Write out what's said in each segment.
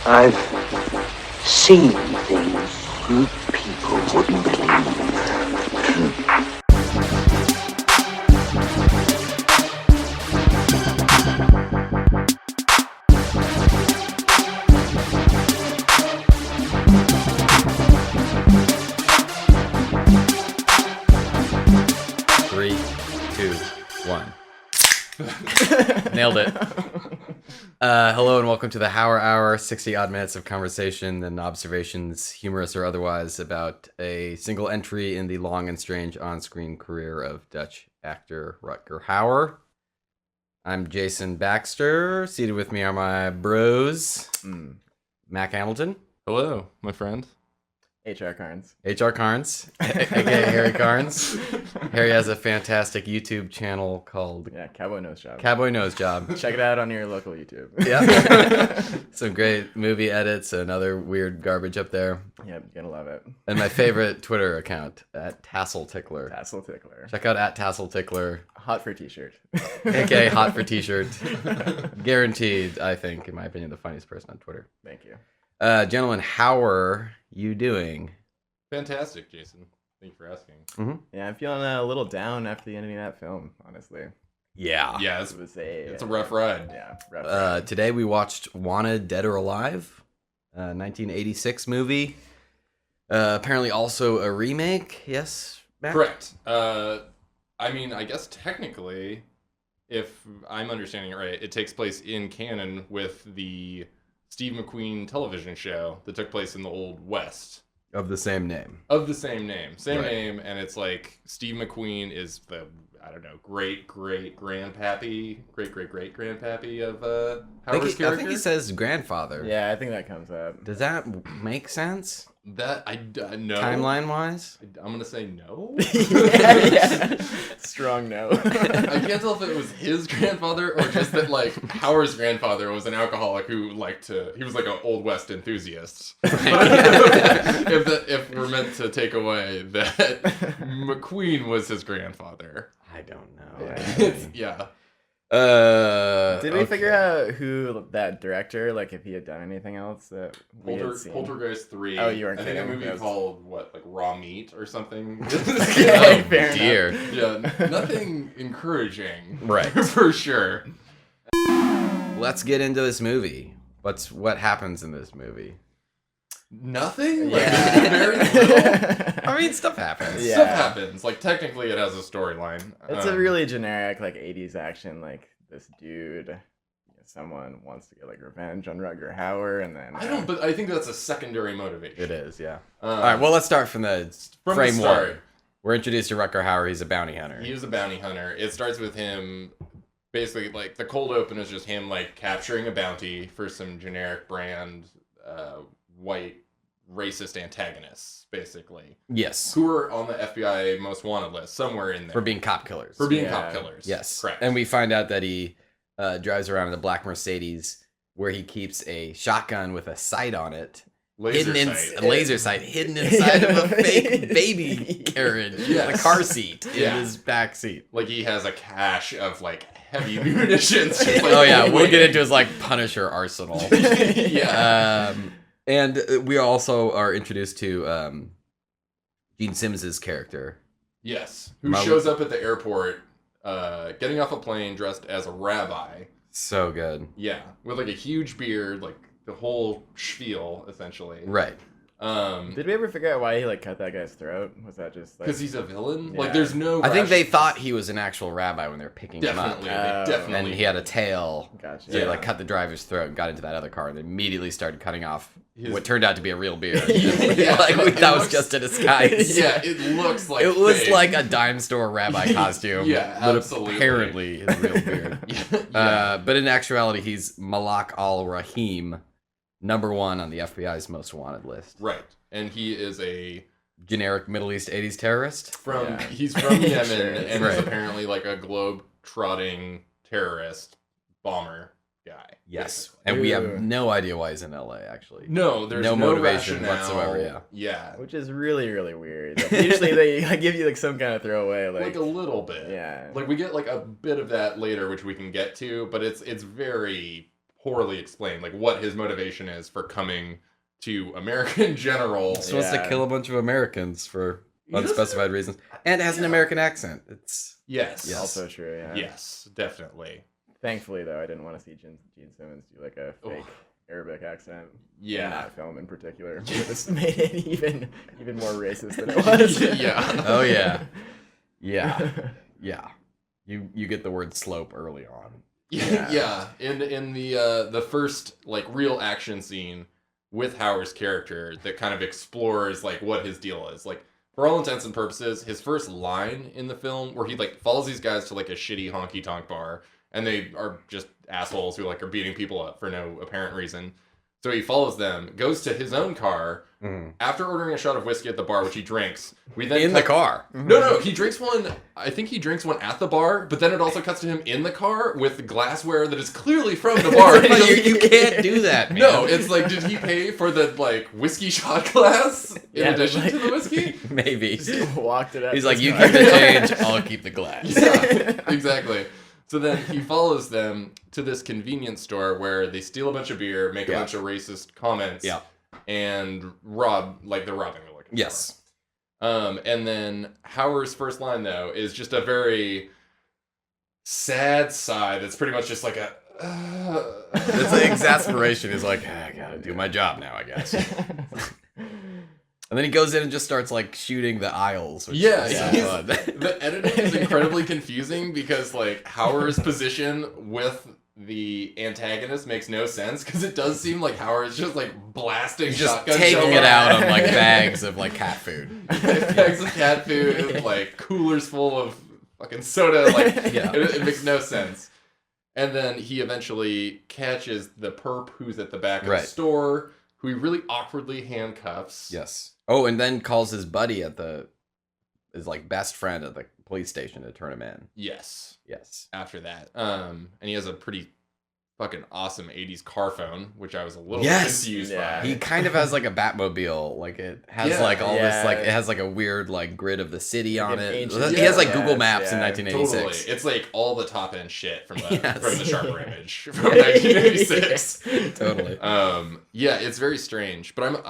I've seen things you people wouldn't believe. Three, two, one. Nailed it. Hello and welcome to the Hauer Hour, 60 odd minutes of conversation and observations, humorous or otherwise, about a single entry in the long and strange on-screen career of Dutch actor Rutger Hauer. I'm Jason Baxter. Seated with me are my bros, Mac Hamilton. Hello, my friend. H.R. Carnes. H.R. Carnes, aka Harry Carnes. Harry has a fantastic YouTube channel called Cowboy Nose Job. Cowboy Nose Job. Check it out on your local YouTube. Yeah. Some great movie edits and other weird garbage up there. Yep, you're gonna love it. And my favorite Twitter account, at Tassel Tickler. Tassel Tickler. Check out at Tassel Tickler. Hot for t-shirt. aka Hot for T-shirt. Guaranteed, I think, in my opinion, the funniest person on Twitter. Thank you. Gentlemen, how are you doing? Fantastic, Jason. Thank you for asking. Mm-hmm. Yeah, I'm feeling a little down after the ending of that film, honestly. Yeah. Yeah, It was it's a rough ride. Yeah, rough ride. Today we watched Wanted, Dead or Alive, 1986 movie. Apparently also a remake, yes, Matt? Correct. I mean, I guess technically, if I'm understanding it right, it takes place in canon with the Steve McQueen television show that took place in the Old West. Of the same name. Of the same name. Same Right. name, and it's like Steve McQueen is the, I don't know, great-great-grandpappy of Howard's character. I think he says grandfather. Yeah, I think that comes up. Does that make sense? That, I no. Timeline-wise? I'm going to say no. yeah. Strong no. I can't tell if it was his grandfather or just that, like, Howard's grandfather was an alcoholic who liked to... He was like an Old West enthusiast. if we're meant to take away that McQueen was his grandfather. I don't know. Yeah. Did we figure out who that director, like, if he had done anything else that we had seen? Poltergeist 3. Oh, you weren't I think a kidding. movie called, what, like Raw Meat or something? Okay, fair enough. Dear. Yeah, nothing encouraging. Right. For sure. Let's get into this movie. What happens in this movie? Nothing? Yeah. Like, very little. I mean, stuff happens. Yeah. Stuff happens. Like, technically, it has a storyline. It's a really generic, like, 80s action, like, this dude, someone wants to get, like, revenge on Rutger Hauer, and then... I don't, but I think that's a secondary motivation. It is, yeah. All right, well, let's start from the From frame the one. start. We're introduced to Rutger Hauer. He's a bounty hunter. He is a bounty hunter. It starts with him, basically, like, the cold open is just him, like, capturing a bounty for some generic brand, white, racist antagonists, basically. Yes. Who are on the FBI most wanted list, somewhere in there. For being cop killers. For being Yeah. cop killers. Yes. Correct. And we find out that he drives around in a black Mercedes where he keeps a shotgun with a sight on it. Laser hidden sight. a laser sight hidden inside of a fake baby carriage. Yes. A car seat Yeah. in his back seat. Like, he has a cache of, like, heavy munitions. Just, like, Oh yeah, we'll waiting. get into his like Punisher arsenal. Yeah. And we also are introduced to Gene Simmons' character. Yes. Who shows up at the airport, getting off a plane dressed as a rabbi. So good. Yeah. With, like, a huge beard, like, the whole spiel, essentially. Right. Did we ever figure out why he, like, cut that guy's throat? Was that just, like... Because he's a villain? Yeah. Like, there's no... I think they rational- thought he was an actual rabbi when they were picking Definitely. him up. They definitely... And he had a tail. Gotcha. So they Yeah. like cut the driver's throat and got into that other car and immediately started cutting off His- what turned out to be a real beard. Yeah. Like It that was looks- just a disguise. Yeah, it looks like It was fake. like a dime store rabbi costume. Yeah, but absolutely. apparently his real beard. Yeah. But in actuality, he's Malak al-Rahim, #1 on the FBI's most wanted list. Right. And he is a... Generic Middle East 80s terrorist. He's from Yemen Sure. and Right. is apparently like a globe-trotting terrorist bomber guy. Yes. basically. And we have Ooh. no idea why he's in LA, actually. No, there's No no motivation rationale. whatsoever, Yeah. Which is really, really weird. Like, usually they like, give you, like, some kind of throwaway, Like a little bit. Yeah. Like we get like a bit of that later, which we can get to, but it's very poorly explained, like what his motivation is for coming to America in general. He wants to kill a bunch of Americans for unspecified reasons, and it has an American accent. It's Yes. Also true, yeah. Yes, definitely. Thankfully, though, I didn't want to see Gene Simmons do like a fake Arabic accent. Yeah. In that film in particular. It just made it even more racist than it was. Yeah. Oh yeah. Yeah. Yeah. You get the word slope early on. Yeah. In the first like real action scene with Hauer's character that kind of explores like what his deal is. Like for all intents and purposes, his first line in the film where he like follows these guys to like a shitty honky tonk bar and they are just assholes who like are beating people up for no apparent reason. So he follows them, goes to his own car. After ordering a shot of whiskey at the bar, which he drinks, we then the car. No, he drinks one. I think he drinks one at the bar, but then it also cuts to him in the car with glassware that is clearly from the bar. you can't do that, man. No, it's like, did he pay for the like whiskey shot glass in addition to the whiskey? Maybe. Just walked it up. He's like, you keep the change, I'll keep the glass. Yeah, exactly. So then he follows them to this convenience store where they steal a bunch of beer, make a bunch of racist comments, and rob, like they're robbing the liquor store. Yes. And then Hauer's first line, though, is just a very sad sigh that's pretty much just like a... It's like exasperation. He's like, I gotta do my job now, I guess. And then he goes in and just starts like shooting the aisles. Which is so fun. The editing is incredibly confusing because like Hauer's position with the antagonist makes no sense because it does seem like Hauer is just like blasting just shotgun taking shells it out on like bags of like cat food. bags of cat food, like coolers full of fucking soda. Like it makes no sense. And then he eventually catches the perp who's at the back of the store, who he really awkwardly handcuffs. Yes. Oh, and then calls his buddy his like best friend at the police station to turn him in. Yes. Yes. After that. And he has a pretty fucking awesome 80s car phone, which I was a little confused by. He kind of has like a Batmobile. Like it has like all this, like it has like a weird like grid of the city on it. He has like Google Maps in 1986. Totally. It's like all the top end shit from the Sharper image from 1986. Totally. Yeah, it's very strange. But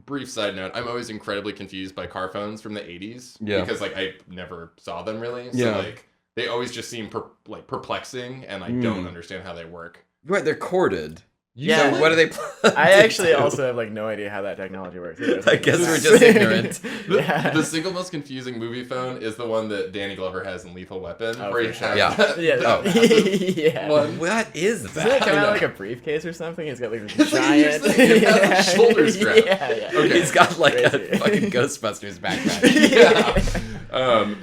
brief side note, I'm always incredibly confused by car phones from the 80s. Yeah. Because like I never saw them really. So like they always just seem perplexing, and I don't understand how they work. Right, they're corded. Yeah. So what do they I actually also have like no idea how that technology works either. I guess we're just ignorant. The single most confusing movie phone is the one that Danny Glover has in Lethal Weapon. Where he has one. What is that? Doesn't it come out like a briefcase or something? He's got like this It's giant... like a huge thing. It has a shoulder strap. Okay. He's got like a fucking Ghostbusters backpack.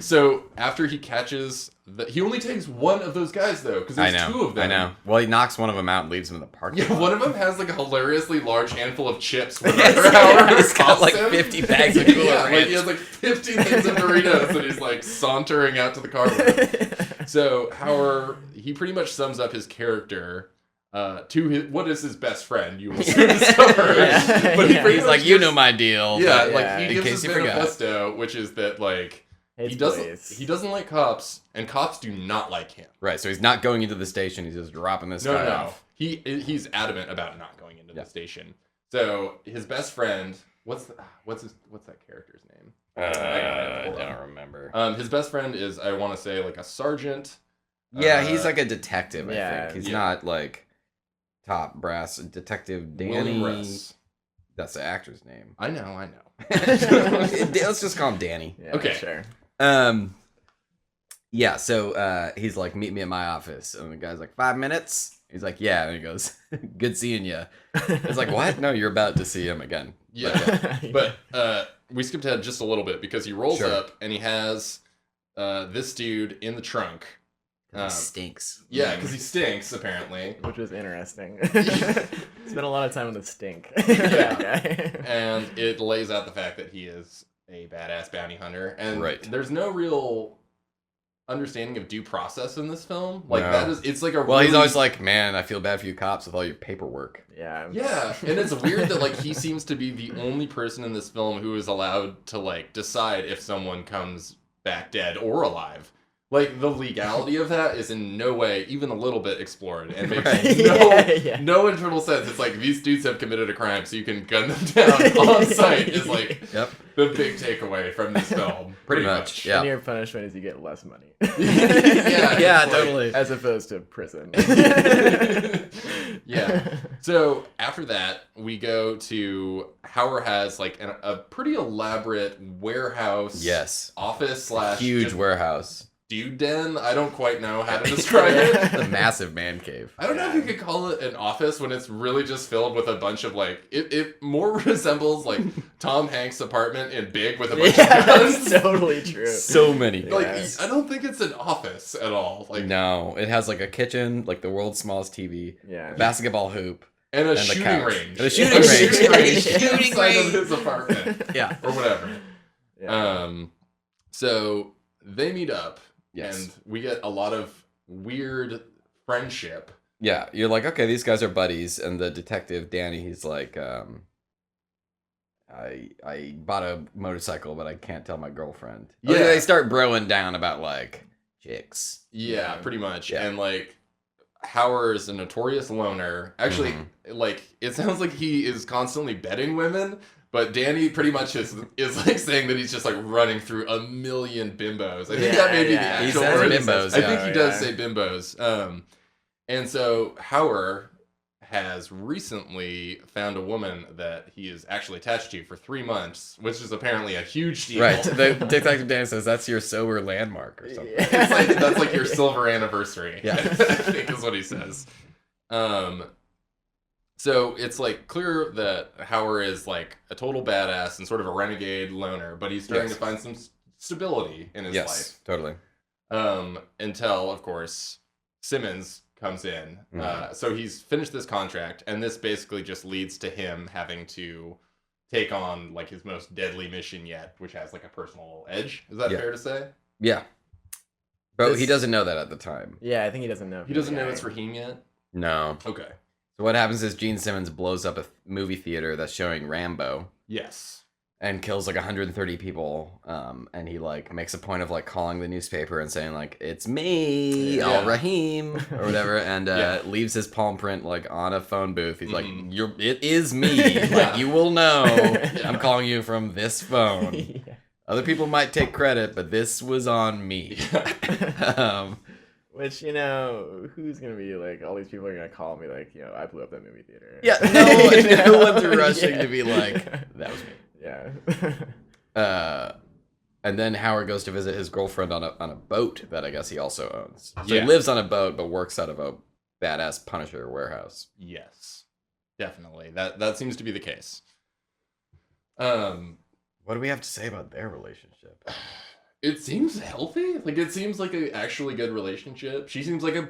So after he catches... he only takes one of those guys, though, because there's two of them. I know. Well, he knocks one of them out and leaves him in the parking lot. One of them has like a hilariously large handful of chips. He's got like 50 bags of Cooler Ranch. Like he has like 50 things of Doritos that he's like sauntering out to the car with. So Hauer, he pretty much sums up his character to his, what is his best friend, you will soon discover. But he's like, you know my deal. Yeah, like he gives his manifesto, which is that like he doesn't like cops, and cops do not like him. Right, so he's not going into the station. He's just dropping this guy off. He's adamant about not going into the station. So his best friend, what's that character's name? I don't remember. His best friend is, I want to say, like a sergeant. Yeah, he's like a detective. I think he's not like top brass detective Danny. That's the actor's name. I know. Let's just call him Danny. Yeah, okay, sure. Yeah, so he's like, meet me at my office. And the guy's like, 5 minutes? He's like, yeah. And he goes, good seeing you. It's like, what? No, you're about to see him again. Yeah. But we skipped ahead just a little bit because he rolls up and he has this dude in the trunk. He stinks. Yeah, because he stinks, apparently. Which was interesting. Spent a lot of time on the stink. And it lays out the fact that he is a badass bounty hunter. And there's no real understanding of due process in this film. Like, it's like a he's always like, man, I feel bad for you cops with all your paperwork. Yeah. And it's weird that, like, he seems to be the only person in this film who is allowed to, like, decide if someone comes back dead or alive. Like, the legality of that is in no way even a little bit explored, and makes Right. no internal sense. It's like, these dudes have committed a crime, so you can gun them down on sight is like Yep. the big takeaway from this film. Pretty much, yeah. And your punishment is you get less money. Yeah, Yeah, it's like- totally. As opposed to prison. Yeah. So after that, we go to Hauer has like a pretty elaborate warehouse. Yes. Office / Huge just warehouse. dude den. I don't quite know how to describe it. A massive man cave. I don't know if you could call it an office when it's really just filled with a bunch of like it more resembles like Tom Hanks' apartment in Big with a bunch of guns. That's totally true. So many. Like Yes. I don't think it's an office at all. Like No, it has like a kitchen, like the world's smallest TV, Yeah. basketball hoop, and a and the shooting couch. range. And a shooting range. Shooting Shooting range inside of range. his apartment Yeah. or whatever. Yeah. So they meet up, Yes. and we get a lot of weird friendship. Yeah, you're like, okay, these guys are buddies, and the detective Danny, he's like, I bought a motorcycle, but I can't tell my girlfriend. Yeah. They start broing down about like chicks. Yeah, pretty much. Yeah. And like Hauer is a notorious loner. Actually, like it sounds like he is constantly betting women, but Danny pretty much is like saying that he's just like running through a million bimbos. I think that may be the Yeah, He actual says word. bimbos, I yeah. think he does Yeah. say bimbos. And so Hauer has recently found a woman that he is actually attached to for 3 months, which is apparently a huge deal. Right. The detective Danny says that's your sober landmark or something. It's like, that's like your silver anniversary. Yeah. I think is what he says. So it's like clear that Hauer is like a total badass and sort of a renegade loner, but he's starting Yes. to find some stability in his Yes, totally. life. Until, of course, Simmons comes in. So he's finished this contract, and this basically just leads to him having to take on like his most deadly mission yet, which has like a personal edge. Is that Yeah. fair to say? Yeah. But he This- doesn't know that at the time. Yeah, I think he doesn't know. He doesn't know it's Raheem yet? No. Okay. So what happens is Gene Simmons blows up a movie theater that's showing Rambo Yes. and kills like 130 people. And he like makes a point of like calling the newspaper and saying like, it's me, Yeah. Al Rahim, or whatever, and Yeah. leaves his palm print like on a phone booth. He's like, Mhm. it is me. Yeah. Like, you will know. Yeah. I'm calling you from this phone. Yeah. Other people might take credit, but this was on me. um, Which, you know, who's gonna be like, all these people are gonna call me like, you know, I blew up that movie theater. yeah, no one's rushing Yeah. to be like, that was me. Yeah. And then Howard goes to visit his girlfriend on a boat that I guess he also owns. So Yeah. he lives on a boat but works out of a badass Punisher warehouse. Yes. Definitely. That seems to be the case. What do we have to say about their relationship? It seems healthy. Like it seems like a actually good relationship. She seems like a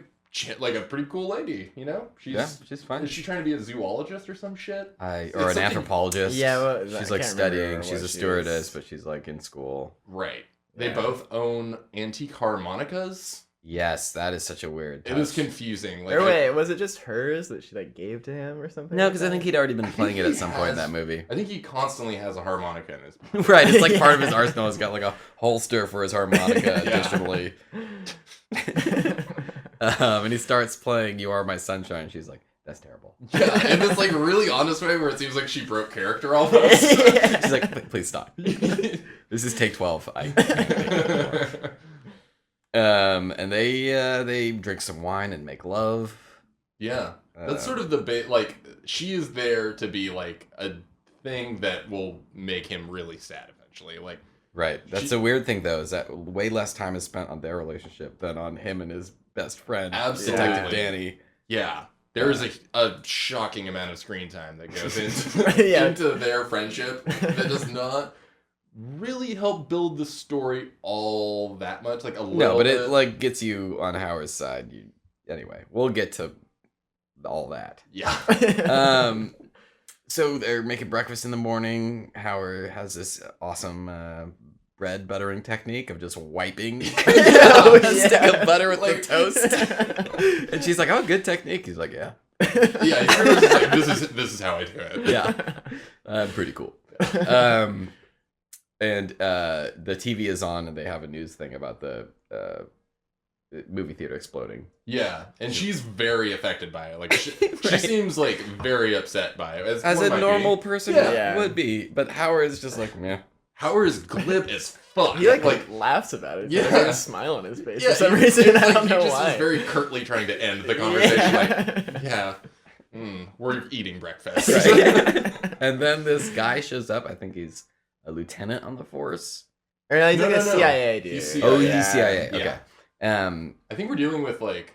pretty cool lady, you know? She's fine. Is she trying to be a zoologist or some shit? Or It's an something- anthropologist. Yeah, well, I she's like can't studying. remember She's what a she stewardess, is. but she's like in school. Right. They Yeah. both own antique harmonicas. Yes, that is such a weird. It is touch. confusing. Like Or wait, was it just hers that she like gave to him or something? No, like because I that? think he'd already been playing it at he some point in has- that movie. I think he constantly has a harmonica in his pocket. Right, it's like part of his Yeah. arsenal. He's got like a holster for his harmonica Yeah. additionally. And he starts playing "You Are My Sunshine." She's like, "That's terrible." Yeah, in this like really honest way where it seems like she broke character almost. She's like, "Please stop. This is take 12. I can't take it anymore." And they drink some wine and make love. Yeah, that's sort of the like she is there to be like a thing that will make him really sad eventually. Like Right. That's a weird thing though, is that way less time is spent on their relationship than on him and his best friend, Absolutely. Detective Danny. yeah, there is a shocking amount of screen time that goes into Yeah. into their friendship that does not really help build the story all that much. Like a little No, but bit. it like gets you on Howard's side. Anyway, we'll get to all that. yeah. So they're making breakfast in the morning. Howard has this awesome bread buttering technique of just wiping Oh, a stick yeah. of butter with Like- the toast. And she's like, "Oh, good technique." He's like, "Yeah, Yeah, he pretty much is like this is how I do it. yeah, pretty cool." And the TV is on, and they have a news thing about the movie theater exploding. Yeah, and she's very affected by it. Like she seems like very upset by it. As one a might normal be. person Yeah. would be, but Hauer is just like, meh. Hauer is glib as fuck. He like laughs about it. He's Yeah. got a smile on his face yeah, for some he- reason. it's I like don't know he just why. is very curtly trying to end the conversation. Like, yeah, we're eating breakfast. And then this guy shows up. I think he's a lieutenant on the force. Or no, he's No, like no, a no. CIA dude. He's Oh, CIA. he's CIA. Yeah. Okay. I think we're dealing with like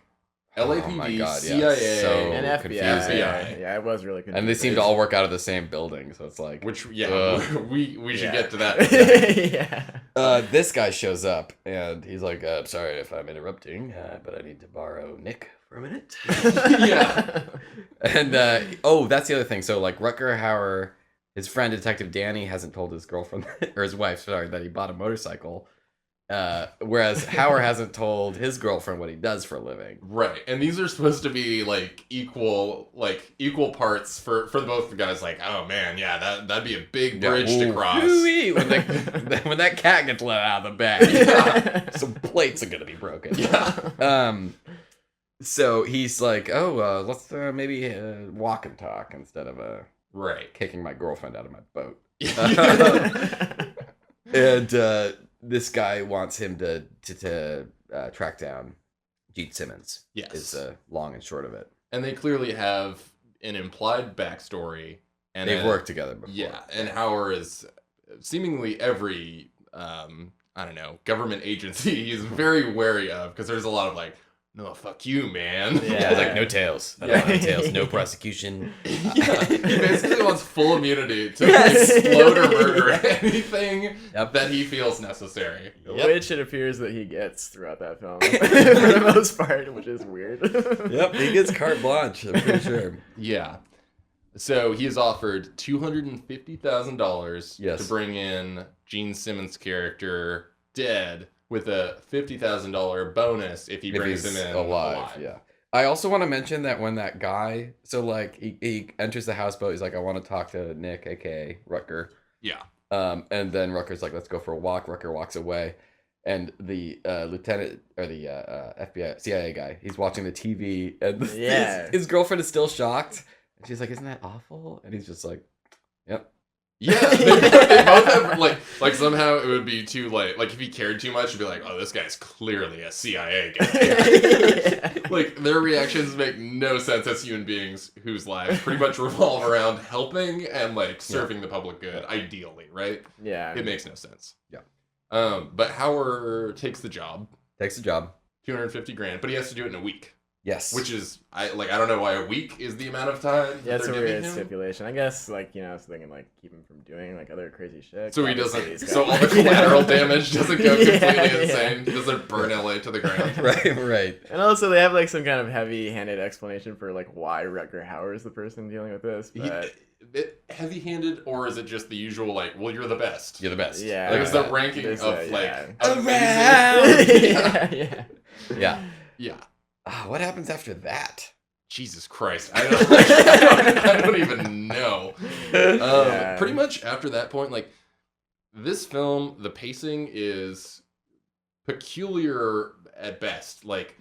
LAPD, Oh my God, yeah. CIA, So And FBI. confusing. Yeah, it was really confusing. And they seem to all work out of the same building, so it's like. which we should Yeah. get to that. yeah. This guy shows up and he's like, sorry if I'm interrupting, but I need to borrow Nick for a minute. Yeah. And that's the other thing. So like Rutger Hauer, his friend Detective Danny hasn't told his girlfriend or his wife, sorry, that he bought a motorcycle. Whereas Hauer hasn't told his girlfriend what he does for a living. Right, and these are supposed to be like equal parts for both the guys. Like, oh man, yeah, that'd be a big bridge to cross. Hoo-wee, when that cat gets let out of the bag, some plates are gonna be broken. Yeah. So he's like, let's maybe walk and talk instead of Right. kicking my girlfriend out of my boat. Yeah. And this guy wants him to track down Gene Simmons. Yes. Is long and short of it. And they clearly have an implied backstory. And They've worked together before. Yeah, and Hauer is seemingly every government agency he's very wary of, because there's a lot of like, no, fuck you, man. Yeah, it's like no tails. I don't want no tails. No prosecution. Yeah, he basically wants full immunity to explode or murder anything that he feels necessary. Which it appears that he gets throughout that film, for the most part, which is weird. Yep, he gets carte blanche, I'm pretty sure. Yeah. So he is offered $250,000 Yes. to bring in Gene Simmons' character dead, with a $50,000 bonus if he brings him in alive. Yeah. I also want to mention that when that guy, so like he enters the houseboat, he's like, I want to talk to Nick, aka Rutger. Yeah. And then Rutger's like, let's go for a walk. Rutger walks away, and the lieutenant or the FBI CIA guy, he's watching the TV, and his girlfriend is still shocked, and she's like, isn't that awful? And he's just like, yep. Yeah, they both have like somehow it would be too late. Like if he cared too much, it'd be like, oh, this guy's clearly a CIA guy. Like their reactions make no sense as human beings whose lives pretty much revolve around helping and like serving the public good, ideally, right? Yeah. It makes no sense. Yeah. But Hauer takes the job, Takes the job. $250,000, but he has to do it in a week. Yes. Which is I don't know why a week is the amount of time. Yeah, it's a they're weird giving him. stipulation. I guess, so they can keep him from doing like other crazy shit. So he Obviously, doesn't. he's So got, all the like, collateral damage doesn't go completely Yeah. insane. He doesn't burn LA to the ground. right. And also, they have like some kind of heavy-handed explanation for like why Rutger Hauer is the person dealing with this. But Heavy-handed, or is it just the usual like, well, you're the best? You're the best. Yeah. Like it's the that. ranking There's of a- like yeah. amazing. yeah. Yeah. What happens after that? Jesus Christ, I don't even know. Yeah. Pretty much after that point, like this film, the pacing is peculiar at best. Like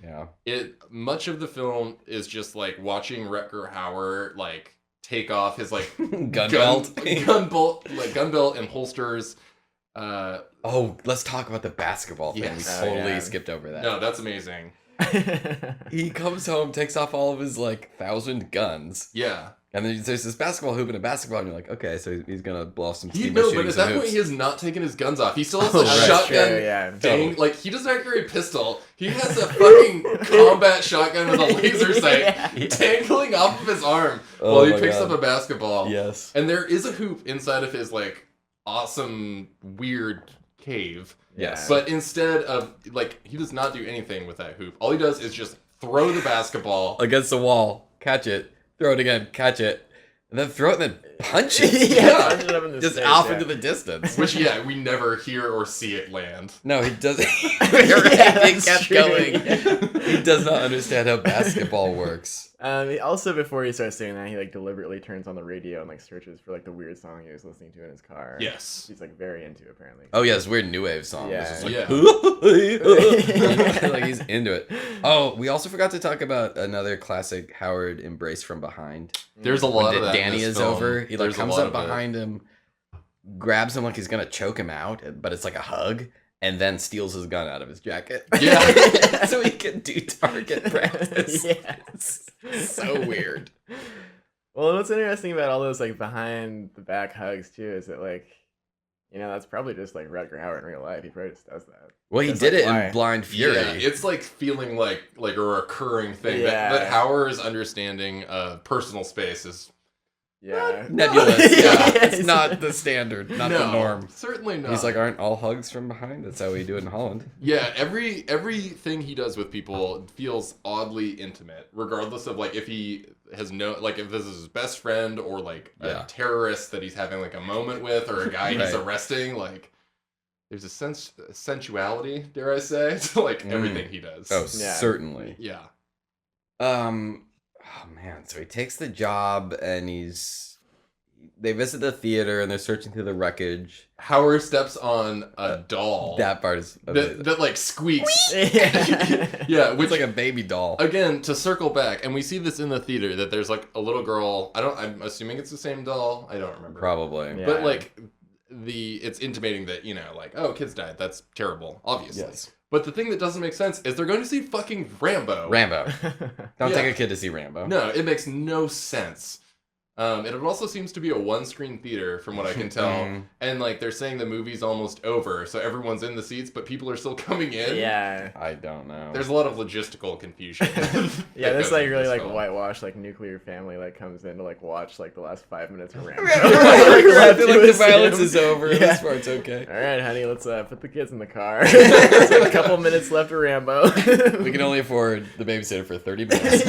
much of the film is just like watching Rutger Hauer like take off his like gun belt and holsters. Let's talk about the basketball thing. Yes. We totally skipped over that. No, that's amazing. He comes home, takes off all of his 1,000 guns. Yeah. And then there's this basketball hoop and a basketball, and you're like, okay, so he's gonna blow off some steam. But at that point, he has not taken his guns off. He still has a shotgun thing. Like, he doesn't have a pistol. He has a fucking combat shotgun with a laser sight dangling off of his arm while he picks up a basketball. Yes. And there is a hoop inside of his, awesome, weird cave. Yes. But instead of, he does not do anything with that hoop. All he does is just throw the basketball against the wall, catch it, throw it again, catch it, and then throw it and then punch it. Punch it up in the just space, off into the distance. Which, we never hear or see it land. No, he doesn't. He kept true. going. He does not understand how basketball works. Also, before he starts saying that, he like deliberately turns on the radio and like searches for like the weird song he was listening to in his car. Yes. He's like very into apparently. Oh yeah, this weird new wave song. Yeah. It's just Yeah. like he's into it. Oh, we also forgot to talk about another classic Howard embrace from behind. There's a lot of When that. in Danny this is film. over, he like There's a comes lot up of it. behind him, grabs him like he's gonna choke him out, but it's like a hug, and then steals his gun out of his jacket. Yeah. So he can do target practice. Yeah. It's so weird. Well, what's interesting about all those like behind the back hugs too is that like, that's probably just like Rutger Hauer in real life. He probably just does that. Well, he That's, did like, it why. in Blind Fury. Yeah, it's like feeling like a recurring thing. Yeah. That Hauer's understanding of personal space is Yeah. Nebulous. Yeah. It's not the standard, not the norm. Certainly not. He's like, aren't all hugs from behind? That's how we do it in Holland. yeah, everything he does with people feels oddly intimate, regardless of like if he has if this is his best friend or like Yeah. a terrorist that he's having like a moment with or a guy he's Right. arresting. Like, there's a sensuality, dare I say, to like everything he does. Oh, Yeah. certainly. yeah. Oh man, so he takes the job and they visit the theater and they're searching through the wreckage. Hauer steps on a doll That part is that like squeaks. Yeah. Yeah, it's which like a baby doll. again, to circle back, and we see this in the theater that there's like a little girl. I'm assuming it's the same doll. I don't remember. Probably. Yeah. But like it's intimating that, like, oh, kids died. That's terrible, obviously. Yes. But the thing that doesn't make sense is they're going to see fucking Rambo. Rambo. Don't Yeah. take a kid to see Rambo. No, it makes no sense. And it also seems to be a one-screen theater, from what I can tell. Mhm. And like they're saying the movie's almost over, so everyone's in the seats, but people are still coming in. Yeah. I don't know. There's a lot of logistical confusion. Yeah, that this goes like into really this like film. whitewashed like nuclear family like comes in to like watch like the last 5 minutes of Rambo. Right, I feel like the It was violence him. is over. Yeah. This part's okay. All right, honey, let's put the kids in the car. There's like a couple minutes left of Rambo. We can only afford the babysitter for 30 minutes.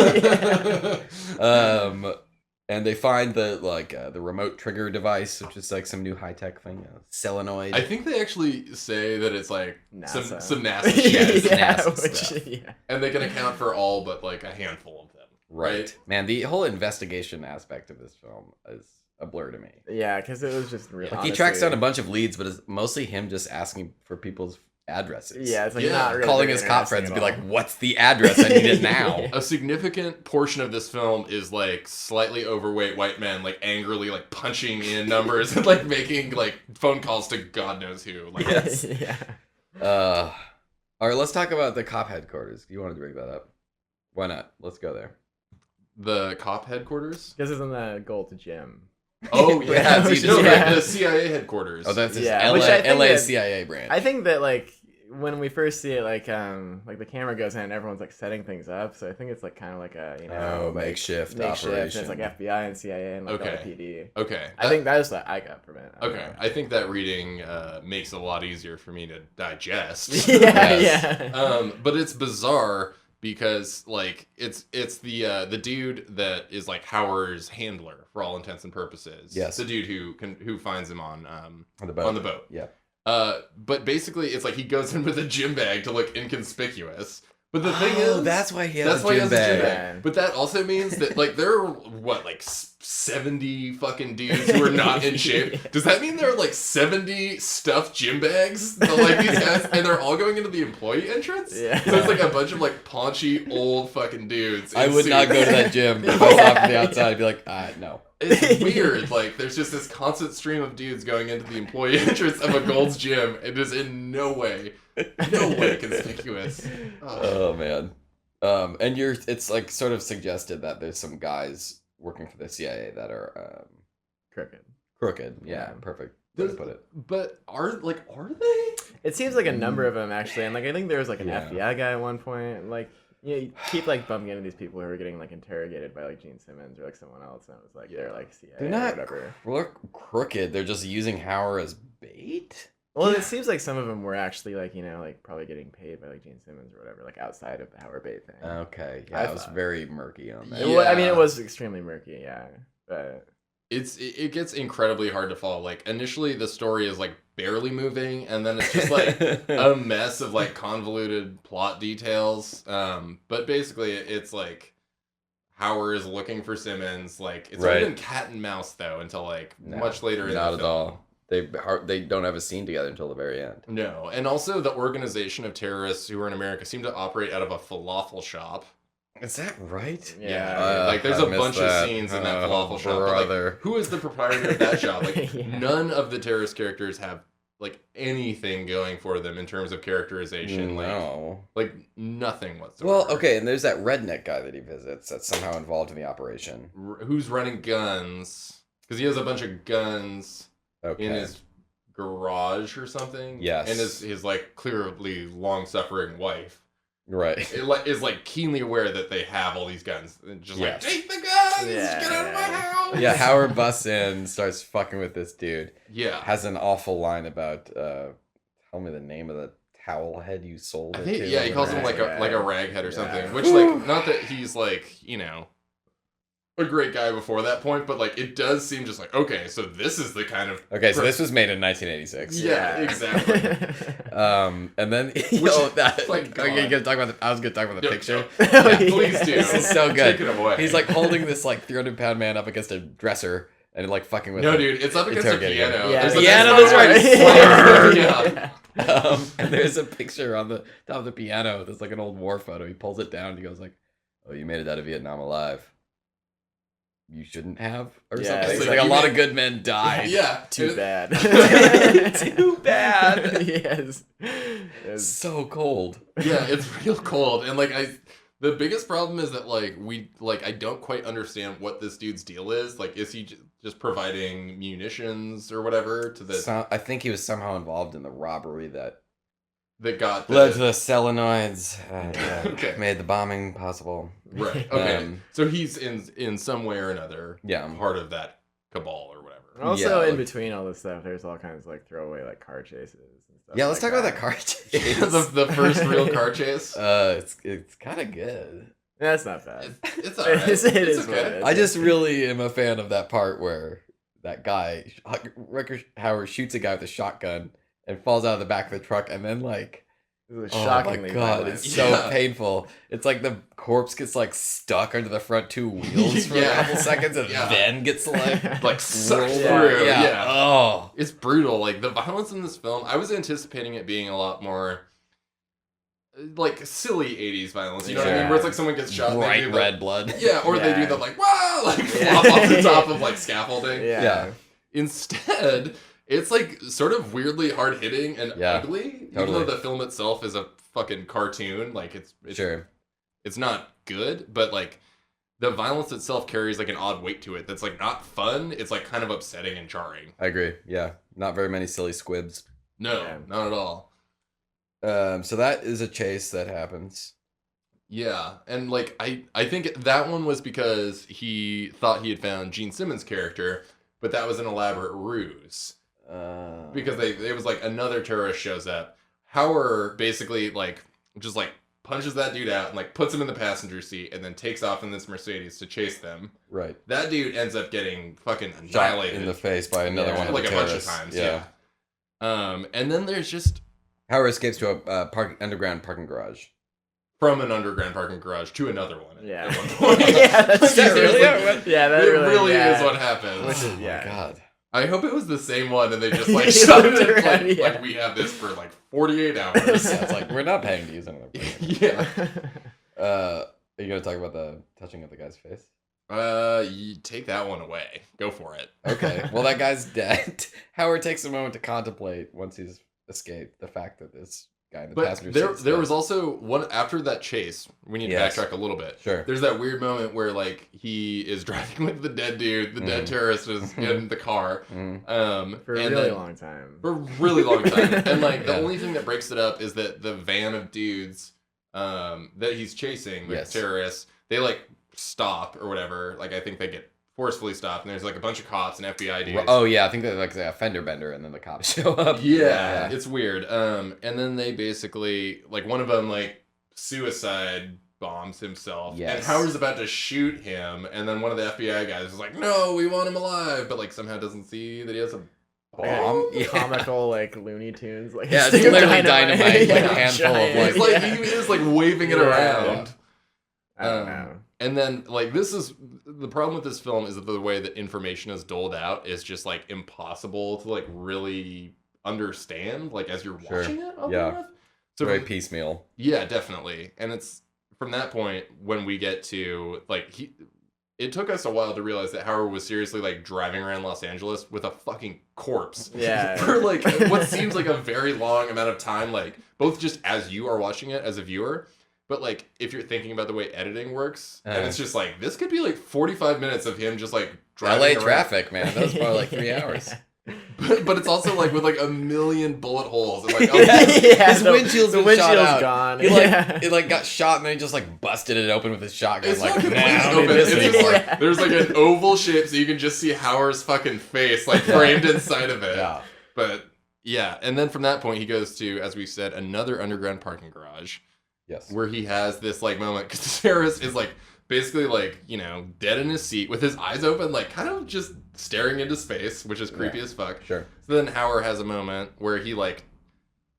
And they find the remote trigger device, which is like some new high tech thing, solenoid. I think they actually say that it's like NASA. some NASA shit, Yeah. NASA stuff. Yeah. and they can account for all but like a handful of them. Right. Man, the whole investigation aspect of this film is a blur to me. Yeah, because it was just really. Like he tracks down a bunch of leads, but it's mostly him just asking for people's addresses. Yeah, it's like Yeah. not really calling very his cop interesting friends and be at like, all. "What's the address? I need it now." Yeah. A significant portion of this film is like slightly overweight white men like angrily like punching in numbers and like making like phone calls to God knows who. Like, Yes. Yeah. All right, let's talk about the cop headquarters. You wanted to bring that up? Why not? Let's go there. the cop headquarters. This is in the Gold Gym. Oh Yeah, yeah, it's no, yeah. the CIA headquarters. Oh, that's his Yeah, which I think LA that- CIA brand. I think that like when we first see it, like the camera goes in, and everyone's like setting things up. So I think it's like kind of like a like, makeshift makeshift. operation. It's like FBI and CIA and like Okay. LAPD. Okay, I think that is what I got from it. I don't Okay, know. I think that reading makes it a lot easier for me to digest. Yeah, Yes. yeah. But it's bizarre because like it's the dude that is like Hauer's handler for all intents and purposes. Yes. the dude who finds him on On the on the boat. Yeah. But basically it's like he goes in with a gym bag to look inconspicuous. But the thing is, that's why he has that's a why he gym has a gym bag. bag. bag. But that also means that like there are what like 70 fucking dudes who are not in shape. Yeah. Does that mean there are like 70 stuffed gym bags? That, like these guys, and they're all going into the employee entrance. Yeah. So it's like a bunch of like paunchy old fucking dudes. I in would not suits. go to that gym if I saw it from the outside. I'd be like, no. It's weird. Like there's just this constant stream of dudes going into the employee entrance of a Gold's Gym. It is in no way conspicuous. Oh man. And it's like sort of suggested that there's some guys working for the CIA that are crooked. Yeah, Yeah. perfect way to put it. But are they? It seems like a number of them actually, and like I think there was like an Yeah. FBI guy at one point. And, like you keep like bumping into these people who are getting like interrogated by like Gene Simmons or like someone else, and it was like they're like CIA They're not or whatever. crooked. They're just using Hauer as bait. Well, it seems like some of them were actually like like probably getting paid by like Gene Simmons or whatever, like outside of the Hauer bait thing. Okay. Yeah, I I was thought- very murky on that. Yeah. I mean, it was extremely murky, yeah, but It gets incredibly hard to follow. Like initially the story is like barely moving, and then it's just like a mess of like convoluted plot details. But basically it's like Hauer is looking for Simmons. Like, it's Right. not even cat and mouse though until like No, much later in not the at film. all. They don't have a scene together until the very end. No, and also the organization of terrorists who are in America seem to operate out of a falafel shop. Is that right? Yeah. Like there's I a missed bunch of that. scenes in that Oh, falafel shop. But, like, brother. who is the proprietor of that shop? Like Yeah. none of the terrorist characters have like anything going for them in terms of characterization. No. Like nothing whatsoever. Well, okay, and there's that redneck guy that he visits that's somehow involved in the operation. Who's running guns? Because he has a bunch of guns Okay. in his garage or something. Yes. And his like clearly long-suffering wife Right. is like keenly aware that they have all these guns. And just Yes. like, take the guns! Yeah. Get out of my house! Yeah, Howard busts in, starts fucking with this dude. Yeah. Has an awful line about, tell me the name of the towel head you sold I it think, to. yeah, he calls him like a Raghead. raghead or something. Yeah. Which, like, not that he's like, you know, a great guy before that point, but like it does seem just like, okay, so this is the kind of Okay, so this was made in 1986. Yeah, exactly. And then like, God. okay, I was gonna talk about the Yep. picture. Yeah, Yeah. please do. This is so good. Take it away. He's like holding this like 300-pound man up against a dresser and like fucking with No, him. dude, it's up against a Interrogating him. piano. Yeah, There's a piano, nice that's part where right. he slams the piano. And there's a picture on the top of the piano. There's like an old war photo. He pulls it down and he goes like, "Oh, you made it out of Vietnam alive. You shouldn't have," or Yeah, something. it's It's like, like a you lot made- of good men died. Yeah. Too it- bad. Too bad. Yes. It's so cold. Yeah, it's real cold. And like the biggest problem is that I don't quite understand what this dude's deal is. Like, is he just providing munitions or whatever to the I think he was somehow involved in the robbery that that got led to the solenoids. Okay. Made the bombing possible. right? Okay, Um, so he's in some way or another Yeah. part of that cabal or whatever. Also, Yeah, in like- between all this stuff, there's all kinds of like throwaway like car chases and stuff. Yeah, let's like talk about that car chase. the first real car chase. It's kind of good. That's not bad. It's alright. It is It's what it okay. is. I just really am a fan of that part where that guy, Rutger Hauer, shoots a guy with a shotgun and falls out of the back of the truck, and then like, It was oh my shockingly god, violent. it's so Yeah. painful. It's like the corpse gets like stuck under the front two wheels for Yeah. a couple seconds, and Yeah. then gets like Sucked rolled through. out. Yeah. Oh, It's brutal. Like the violence in this film, I was anticipating it being a lot more like silly 80s violence. You know what I mean? Yeah. Where it's like someone gets shot and they bright do red blood. Yeah, or they do Yeah. the like wow, like Yeah. flop off the top of like scaffolding. Yeah. Yeah. Instead, it's like sort of weirdly hard hitting and Yeah, ugly. Even totally. though the film itself is a fucking cartoon, like it's Sure. it's not good, but like the violence itself carries like an odd weight to it that's like not fun. It's like kind of upsetting and jarring. I agree. Yeah, not very many silly squibs. No, Yeah. not at all. So that is a chase that happens. Yeah, and like I think that one was because he thought he had found Gene Simmons' character, but that was an elaborate ruse. Because it was like another terrorist shows up. Hauer basically like just like punches that dude out and like puts him in the passenger seat and then takes off in this Mercedes to chase them. Right. That dude ends up getting fucking Shot annihilated in the face by another Yeah. one of like the a bunch of terrorists. times. Yeah. Yeah. And then there's just Howard escapes to a underground parking garage. from an underground parking garage to another one. Yeah. At one point. Yeah, that's Is that really Seriously. how it went? Yeah, that It really, really yeah. is what happens. Which is- Oh yeah. my god. I hope it was the same one and they just like He shut looked it in, around, like, yeah. like we have this for like 48 hours. Yeah, it's like we're not paying to use another parking. Yeah. Are you gonna talk about the touching of the guy's face? You take that one away. Go for it. Okay. Well, that guy's dead. Howard takes a moment to contemplate once he's escaped the fact that this guy in the But passenger there seat's there dead. was also one after that chase. We need to Yes. backtrack a little bit. Sure. There's that weird moment where like he is driving with the dead dude, the dead Mhm. terrorist is in the car. Mhm. For a and really then- long time. For a really long time. And like the Yeah. only thing that breaks it up is that the van of dudes that he's chasing, like Yes. terrorists, they like stop or whatever. Like I think they get forcefully stopped and there's like a bunch of cops and FBI dudes. Oh yeah, I think they're like a fender bender, and then the cops show up. Yeah, it's weird. And then they basically like one of them like suicide bombs himself. Yes. And Howard's about to shoot him, and then one of the FBI guys is like, "No, we want him alive," but like somehow doesn't see that he has a bomb. Yeah. Comical like Looney Tunes like Yeah, it's stick of literally dynamite, like a Yeah, handful of, giant, like- He's like yeah. he is like waving it Yeah. around. I don't know. And then, like, this is the problem with this film is that the way that information is doled out is just like impossible to like really understand, like as you're watching it. Yeah. So Very piecemeal. Yeah, definitely. And it's from that point when we get to like it took us a while to realize that Hauer was seriously like driving around Los Angeles with a fucking corpse. Yeah. For like what seems like a very long amount of time, like both just as you are watching it as a viewer, but like if you're thinking about the way editing works, and it's just like this could be like 45 minutes of him just like driving LA around. traffic, man. That was probably like 3 hours. But it's also like with like a million bullet holes and like His windshield's been shot out. Gone. It like got shot and then he just like busted it open with his shotgun. It's like, not completely nah, open. It's just like, Yeah. there's like an oval shape so you can just see Hauer's fucking face like framed inside of it. Yeah. But yeah, and then from that point he goes to, as we said, another underground parking garage. Yes. Where he has this like moment because Harris is like basically like, you know, dead in his seat with his eyes open, like kind of just staring into space, which is creepy as fuck. Sure. So then Hauer has a moment where he like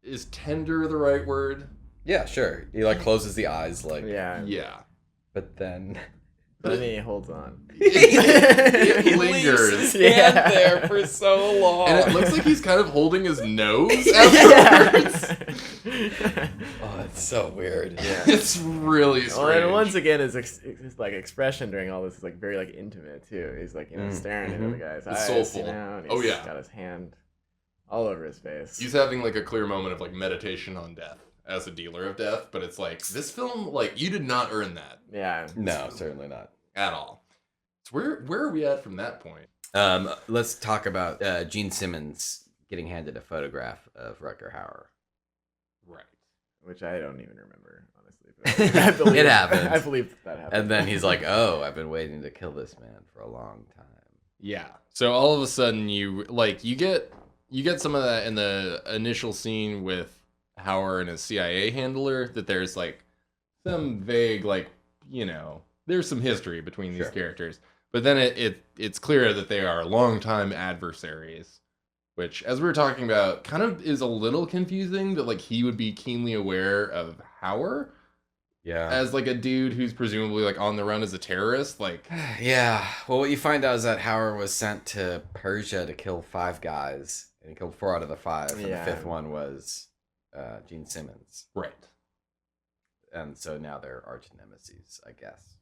is tender the right word? Yeah, sure. He like closes the eyes like Yeah. But then he holds on. He lingers. Yeah, there for so long. And it looks like he's kind of holding his nose afterwards. Oh, it's so weird. Yeah. It's really strange. Well, and once again, his like expression during all this is like very like intimate too. He's like, you know, staring into the guy's eyes, soulful. you know, and Oh, he's yeah. got his hand all over his face. He's having like a clear moment of like meditation on death as a dealer of death, but it's like this film, like you did not earn that Yeah. No, certainly not. at all. So where are we at from that point? Let's talk about Gene Simmons getting handed a photograph of Rutger Hauer. Right. Which I don't even remember, honestly. But I believe, It happened. I believe that happened. And then he's like, "Oh, I've been waiting to kill this man for a long time." Yeah. So all of a sudden you get some of that in the initial scene with Hauer and his CIA handler, that there's like some vague, like, you know, there's some history between these characters. But then it's clear that they are longtime adversaries, which, as we were talking about, kind of is a little confusing that like he would be keenly aware of Hauer Yeah. as like a dude who's presumably like on the run as a terrorist. Like, Yeah. Well, what you find out is that Hauer was sent to Persia to kill 5 guys, and he killed 4 out of the 5, and Yeah. the 5th one was Gene Simmons. right. And so now they're arch nemesis, I guess.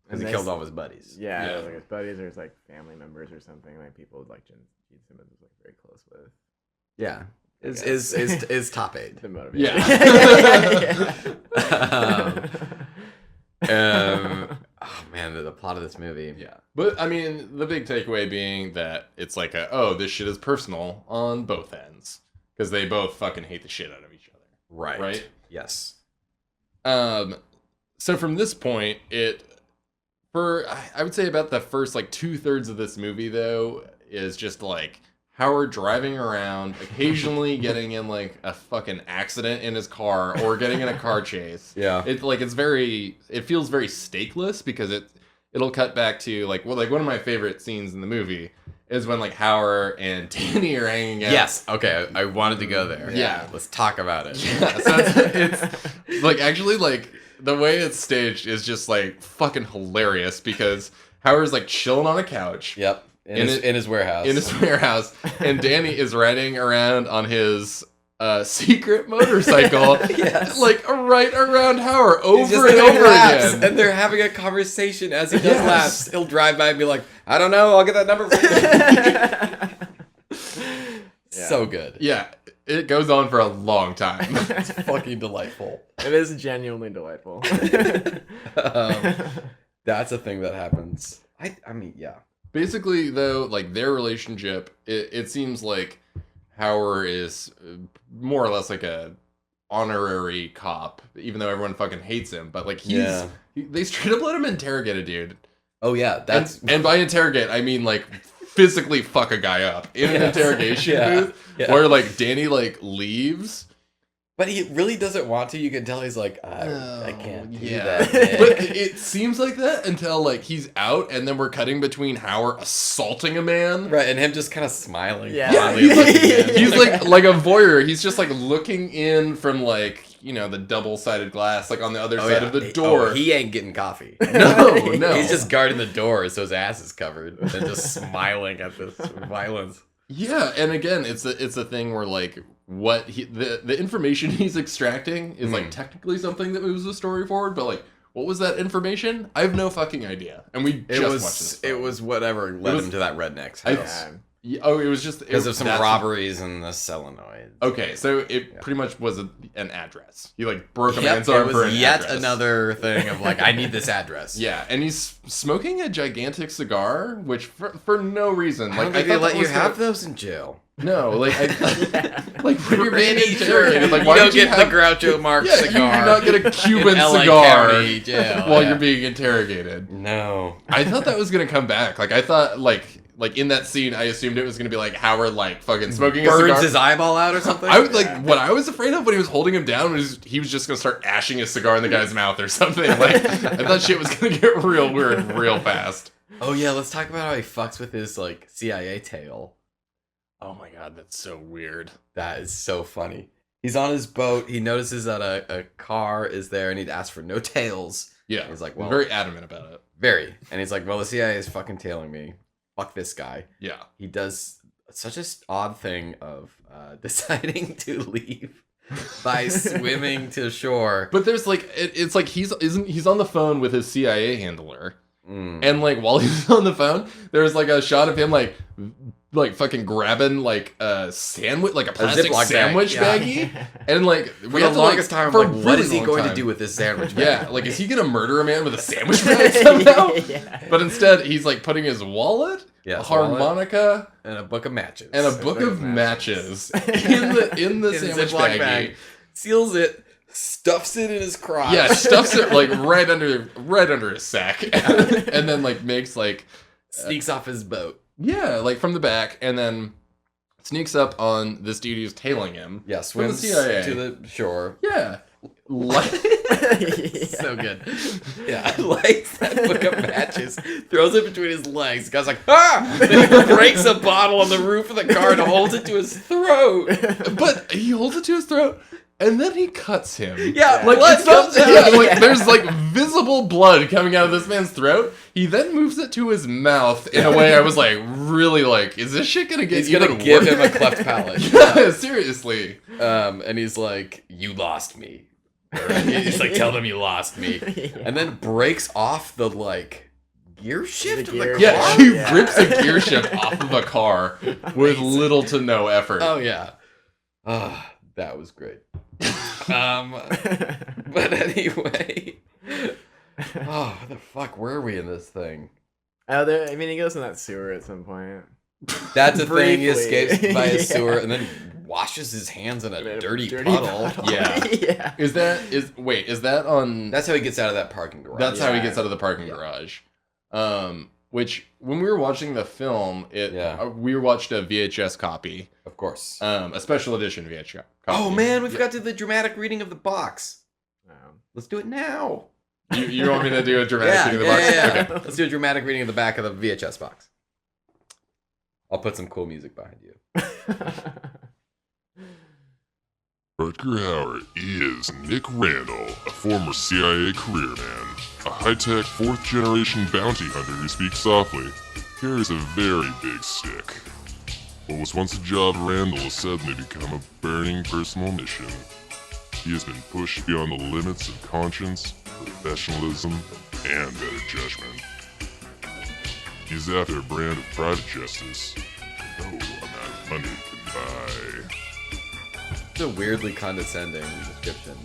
And Because he they killed s- all of his buddies. Yeah, Yeah. like his buddies or his like family members or something, like people like Gene Simmons was like very close with. Yeah. Is guess. is top 8. The motivation. Oh man, the plot of this movie. Yeah. But I mean, the big takeaway being that it's like this shit is personal on both ends. Because they both fucking hate the shit out of each other. Right. Right? Yes. So from this point, I would say about the first like 2/3 of this movie though is just like Howard driving around, occasionally getting in like a fucking accident in his car or getting in a car chase. Yeah. It feels very stakeless because it'll cut back to like one of my favorite scenes in the movie is when like Hauer and Danny are hanging out. Yes. Okay. I wanted to go there. Yeah. Let's talk about it. Yeah, so it's like actually like the way it's staged is just like fucking hilarious because Howard's like chilling on a couch. Yep. In his warehouse. In his warehouse, and Danny is riding around on his secret motorcycle, Yes. like right around Hauer He's just over and doing over laps, again. and they're having a conversation as he does Yes. laps. He'll drive by and be like, "I don't know. I'll get that number for you." So good. Yeah, it goes on for a long time. It's fucking delightful. It is genuinely delightful. That's a thing that happens. I mean, yeah. Basically, though, like their relationship, it seems like Hauer is more or less like a honorary cop, even though everyone fucking hates him. But like they straight up let him interrogate a dude. Oh yeah, that's And by interrogate, I mean like physically fuck a guy up in an interrogation booth where like Danny like leaves. But he really doesn't want to. You can tell he's like, I can't do Yeah. that. man." But it seems like that until like he's out, and then we're cutting between Hauer assaulting a man. Right, and him just kind of smiling. Yeah. Yeah, fondly looking in. he's like a voyeur. He's just like looking in from like the double-sided glass, like on the other side of the door. door. He ain't getting coffee. No. He's just guarding the door so his ass is covered and just smiling at this violence. Yeah, and again, it's a thing where like what the information he's extracting is like technically something that moves the story forward, but like what was that information? I have no fucking idea. And we watched this film. It was whatever led him to that redneck's house. It was just because of some robberies in the solenoid. Okay, so it pretty much was an address. He like broke a man's arm for an yet address. Another thing of like, I need this address. Yeah, and he's smoking a gigantic cigar, which for no reason. I like they let you have those in jail. No, like like when you're being sure. interrogated, like you why don't would you get have the Groucho Marx yeah, cigar? You do not get a Cuban LA cigar County jail, while you're being interrogated. No, I thought that was gonna come back. Like I thought, like in that scene, I assumed it was gonna be like Howard, like fucking smoking a cigar, burns his eyeball out or something. I was like, what I was afraid of when he was holding him down was he was just gonna start ashing his cigar in the guy's mouth or something. Like I thought shit was gonna get real weird real fast. Oh yeah, let's talk about how he fucks with his like CIA tail. Oh my god, that's so weird. That is so funny. He's on his boat. He notices that a car is there, and he'd ask for no tails. Yeah, he's like, well, very adamant about it. Very, and he's like, well, the CIA is fucking tailing me. Fuck this guy. Yeah, he does such a odd thing of deciding to leave by swimming to shore. But there's like, it's like he's on the phone with his CIA handler, and like while he's on the phone, there's like a shot of him like fucking grabbing like a sandwich, like a plastic sandwich baggie, and like for the longest time, for like, what is he going to do with this sandwich bag? Yeah, like is he gonna murder a man with a sandwich bag somehow? But instead, he's like putting his wallet, a harmonica, and a book of matches, in the sandwich bag, seals it. Stuffs it in his crotch. Yeah, stuffs it like right under his sack, and then like makes like sneaks off his boat. Yeah, like from the back, and then sneaks up on this dude who's tailing him. Yeah, swims from the CIA to the shore. Yeah, so good. Yeah, lights that book of matches, throws it between his legs. The guy's like, ah! Then he breaks a bottle on the roof of the car and holds it to his throat. But he holds it to his throat. And then he cuts him. Yeah, like blood comes out. Yeah, like there's like visible blood coming out of this man's throat. He then moves it to his mouth in a way I was like, really like, is this shit gonna get? He's gonna give him a cleft palate. Yeah, seriously. And he's like, "You lost me." He's like, "Tell them you lost me," and then breaks off the like gear shift of the car. Yeah, he rips a gear shift off of a car with little to no effort. Oh yeah. That was great. But anyway, what the fuck were we in this thing? I mean, he goes in that sewer at some point. That's a thing. He escapes by a sewer and then washes his hands in a dirty puddle. Yeah. Is that on? That's how he gets out of that parking garage. That's how he gets out of the parking garage. Which when we were watching the film, we watched a VHS copy. Of course. A special edition VHS copy. Oh man, we forgot to do the dramatic reading of the box. Let's do it now. You want me to do a dramatic reading of the box? Yeah. Okay. Let's do a dramatic reading of the back of the VHS box. I'll put some cool music behind you. Rutger Hauer is Nick Randall, a former CIA career man, a high-tech fourth-generation bounty hunter who speaks softly, carries a very big stick. What was once a job Randall has suddenly become a burning personal mission. He has been pushed beyond the limits of conscience, professionalism, and better judgment. He's after a brand of private justice no amount of money can buy. It's a weirdly condescending description.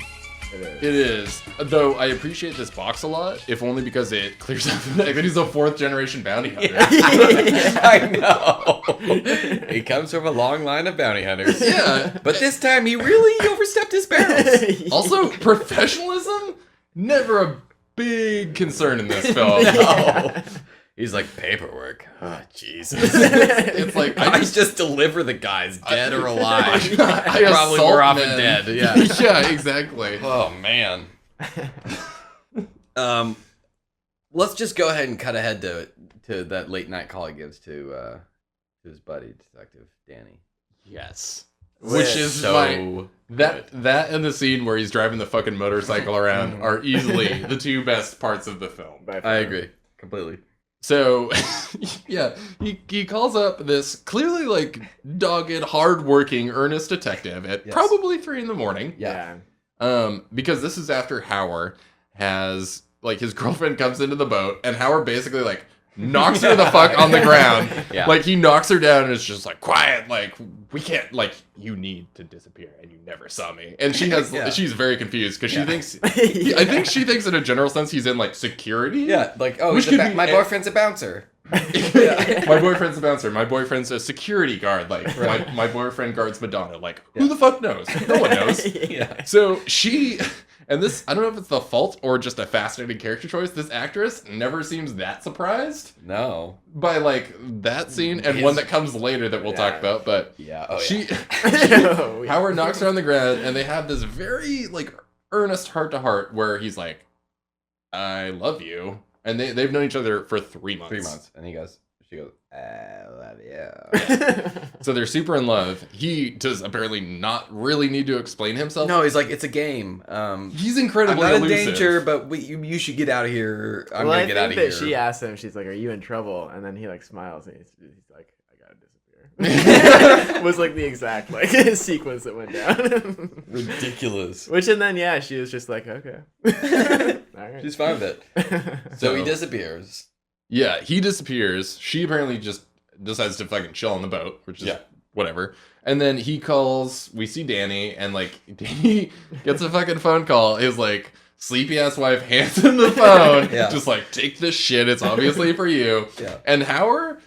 It is. Though I appreciate this box a lot, if only because it clears up the fact that he's a fourth-generation bounty hunter. I know. He comes from a long line of bounty hunters. Yeah. But this time he really overstepped his bounds. Also, professionalism? Never a big concern in this film. No. He's like, paperwork. Oh, Jesus. It's like, I just deliver the guys, dead or alive. I Probably assault more often men. dead. Yeah. Yeah, exactly. Oh, man. Let's just go ahead and cut ahead to that late night call he gives to his buddy, Detective Danny. Yes. which is So that and the scene where he's driving the fucking motorcycle around are easily the two best parts of the film. By far. I agree completely. So, yeah, he calls up this clearly like dogged, hardworking, earnest detective at probably 3 a.m. Yeah. Because this is after Hauer has like his girlfriend comes into the boat and Hauer basically like knocks her the fuck on the ground. Yeah. Like he knocks her down and it's just like quiet, like we can't, like you need to disappear and you never saw me. And she has she's very confused because she thinks I think she thinks in a general sense he's in like security. Yeah, like Which could be my boyfriend's a bouncer. My boyfriend's a bouncer. My boyfriend's a security guard. Like my boyfriend guards Madonna. Like who the fuck knows? No one knows. Yeah. So she, and this, I don't know if it's the fault or just a fascinating character choice. This actress never seems that surprised No. by like that scene and one that comes later that we'll talk about. But Howard knocks her on the ground and they have this very like earnest heart to heart where he's like, "I love you." And they've known each other for 3 months. 3 months. And she goes, I love you. So they're super in love. He does apparently not really need to explain himself. No, he's like, it's a game. He's incredibly I'm not elusive. in danger, but you should get out of here. I'm well, going to get out of I here. think that she asked him, she's like, are you in trouble? And then he like smiles and he's like, I gotta disappear. Was like the exact like sequence that went down. Ridiculous. Which and then she was just like, okay. All right. She's fine with it. So he disappears. Yeah, he disappears. She apparently just decides to fucking chill on the boat, which is whatever. And then he calls, we see Danny, and like Danny gets a fucking phone call. His like sleepy ass wife hands him the phone. Just like, take this shit, it's obviously for you. Yeah. And Hauer,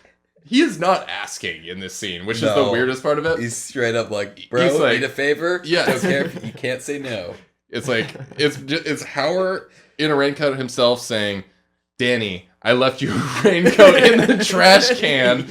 he is not asking in this scene, which is the weirdest part of it. He's straight up like, bro, He's like, need a favor? Yeah. Don't care if you can't say no. It's like, it's Hauer in a raincoat himself saying, Danny, I left you a raincoat in the trash can.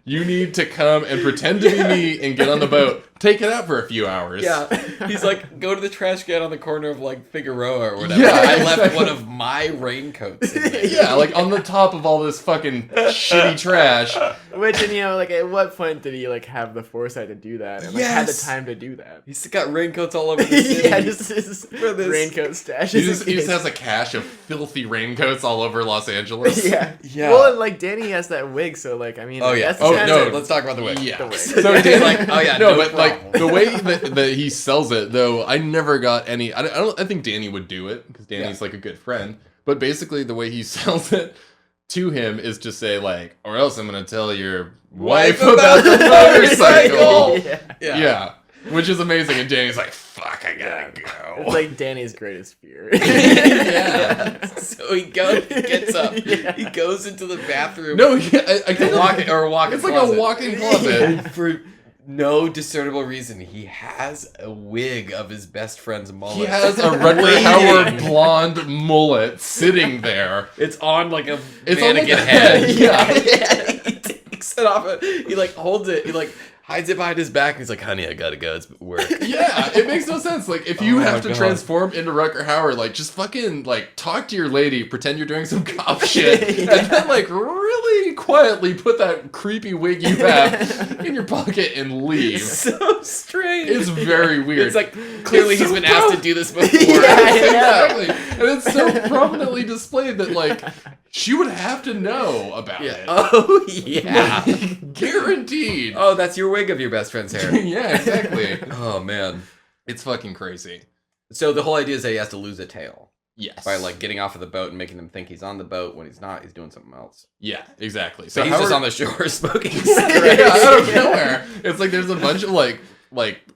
You need to come and pretend to be me and get on the boat. Take it out for a few hours. Yeah. He's like, go to the trash can on the corner of like Figueroa or whatever. Yeah, I left exactly. one of my raincoats in there. Yeah, like on the top of all this fucking shitty trash. Which, and like, at what point did he like have the foresight to do that and like had the time to do that? He's got raincoats all over the city. just his raincoat stash. He just has a cache of filthy raincoats all over Los Angeles. Yeah. Well, and like Danny has that wig, so like, I mean, that's let's talk about the wig. Yeah. The wig. So Danny's like, no but problem. like the way that he sells it, though, I never got any. I think Danny would do it because Danny's like a good friend. But basically, the way he sells it to him is to say like, or else I'm gonna tell your wife about the motorcycle. Yeah. Which is amazing. And Danny's like, fuck, I gotta go. It's like Danny's greatest fear. Yeah. So he gets up. He goes into the bathroom. No, I can't walk-in closet. It's like a walk-in closet. And for no discernible reason, he has a wig of his best friend's mullet. He has a Rutger Hauer blonde mullet sitting there. It's on like a It's on like mannequin a head. head. He takes it off. He like holds it. He like hides it behind his back. And he's like, honey, I gotta go. It's work. Yeah, it makes no sense. Like, if you have to God. transform into Rutger Hauer, like, just fucking, like, talk to your lady, pretend you're doing some cop shit, and then, like, really quietly put that creepy wig you have in your pocket and leave. So strange. It's very weird. It's like, clearly he's been asked to do this before. Exactly. And it's so prominently displayed that, like, she would have to know about it. Oh, yeah. Guaranteed. Oh, that's your wig of your best friend's hair. Yeah, exactly. Oh, man. It's fucking crazy. So the whole idea is that he has to lose a tail. Yes. By, like, getting off of the boat and making them think he's on the boat. When he's not, he's doing something else. Yeah, exactly. So he's just on the shore smoking cigarettes. Yeah, out of nowhere. It's like there's a bunch of, like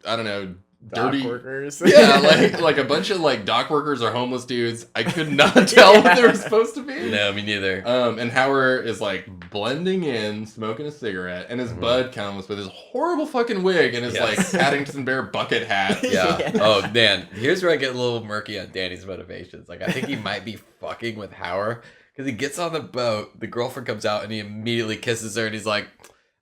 I don't know, dirty dock workers. Yeah, like a bunch of, like, dock workers or homeless dudes. I could not tell what they were supposed to be. No, me neither. And Hauer is, like, blending in, smoking a cigarette, and his bud comes with his horrible fucking wig and his, like, Paddington Bear bucket hat. Yeah. Oh, man. Here's where I get a little murky on Danny's motivations. Like, I think he might be fucking with Hauer, because he gets on the boat, the girlfriend comes out, and he immediately kisses her, and he's like,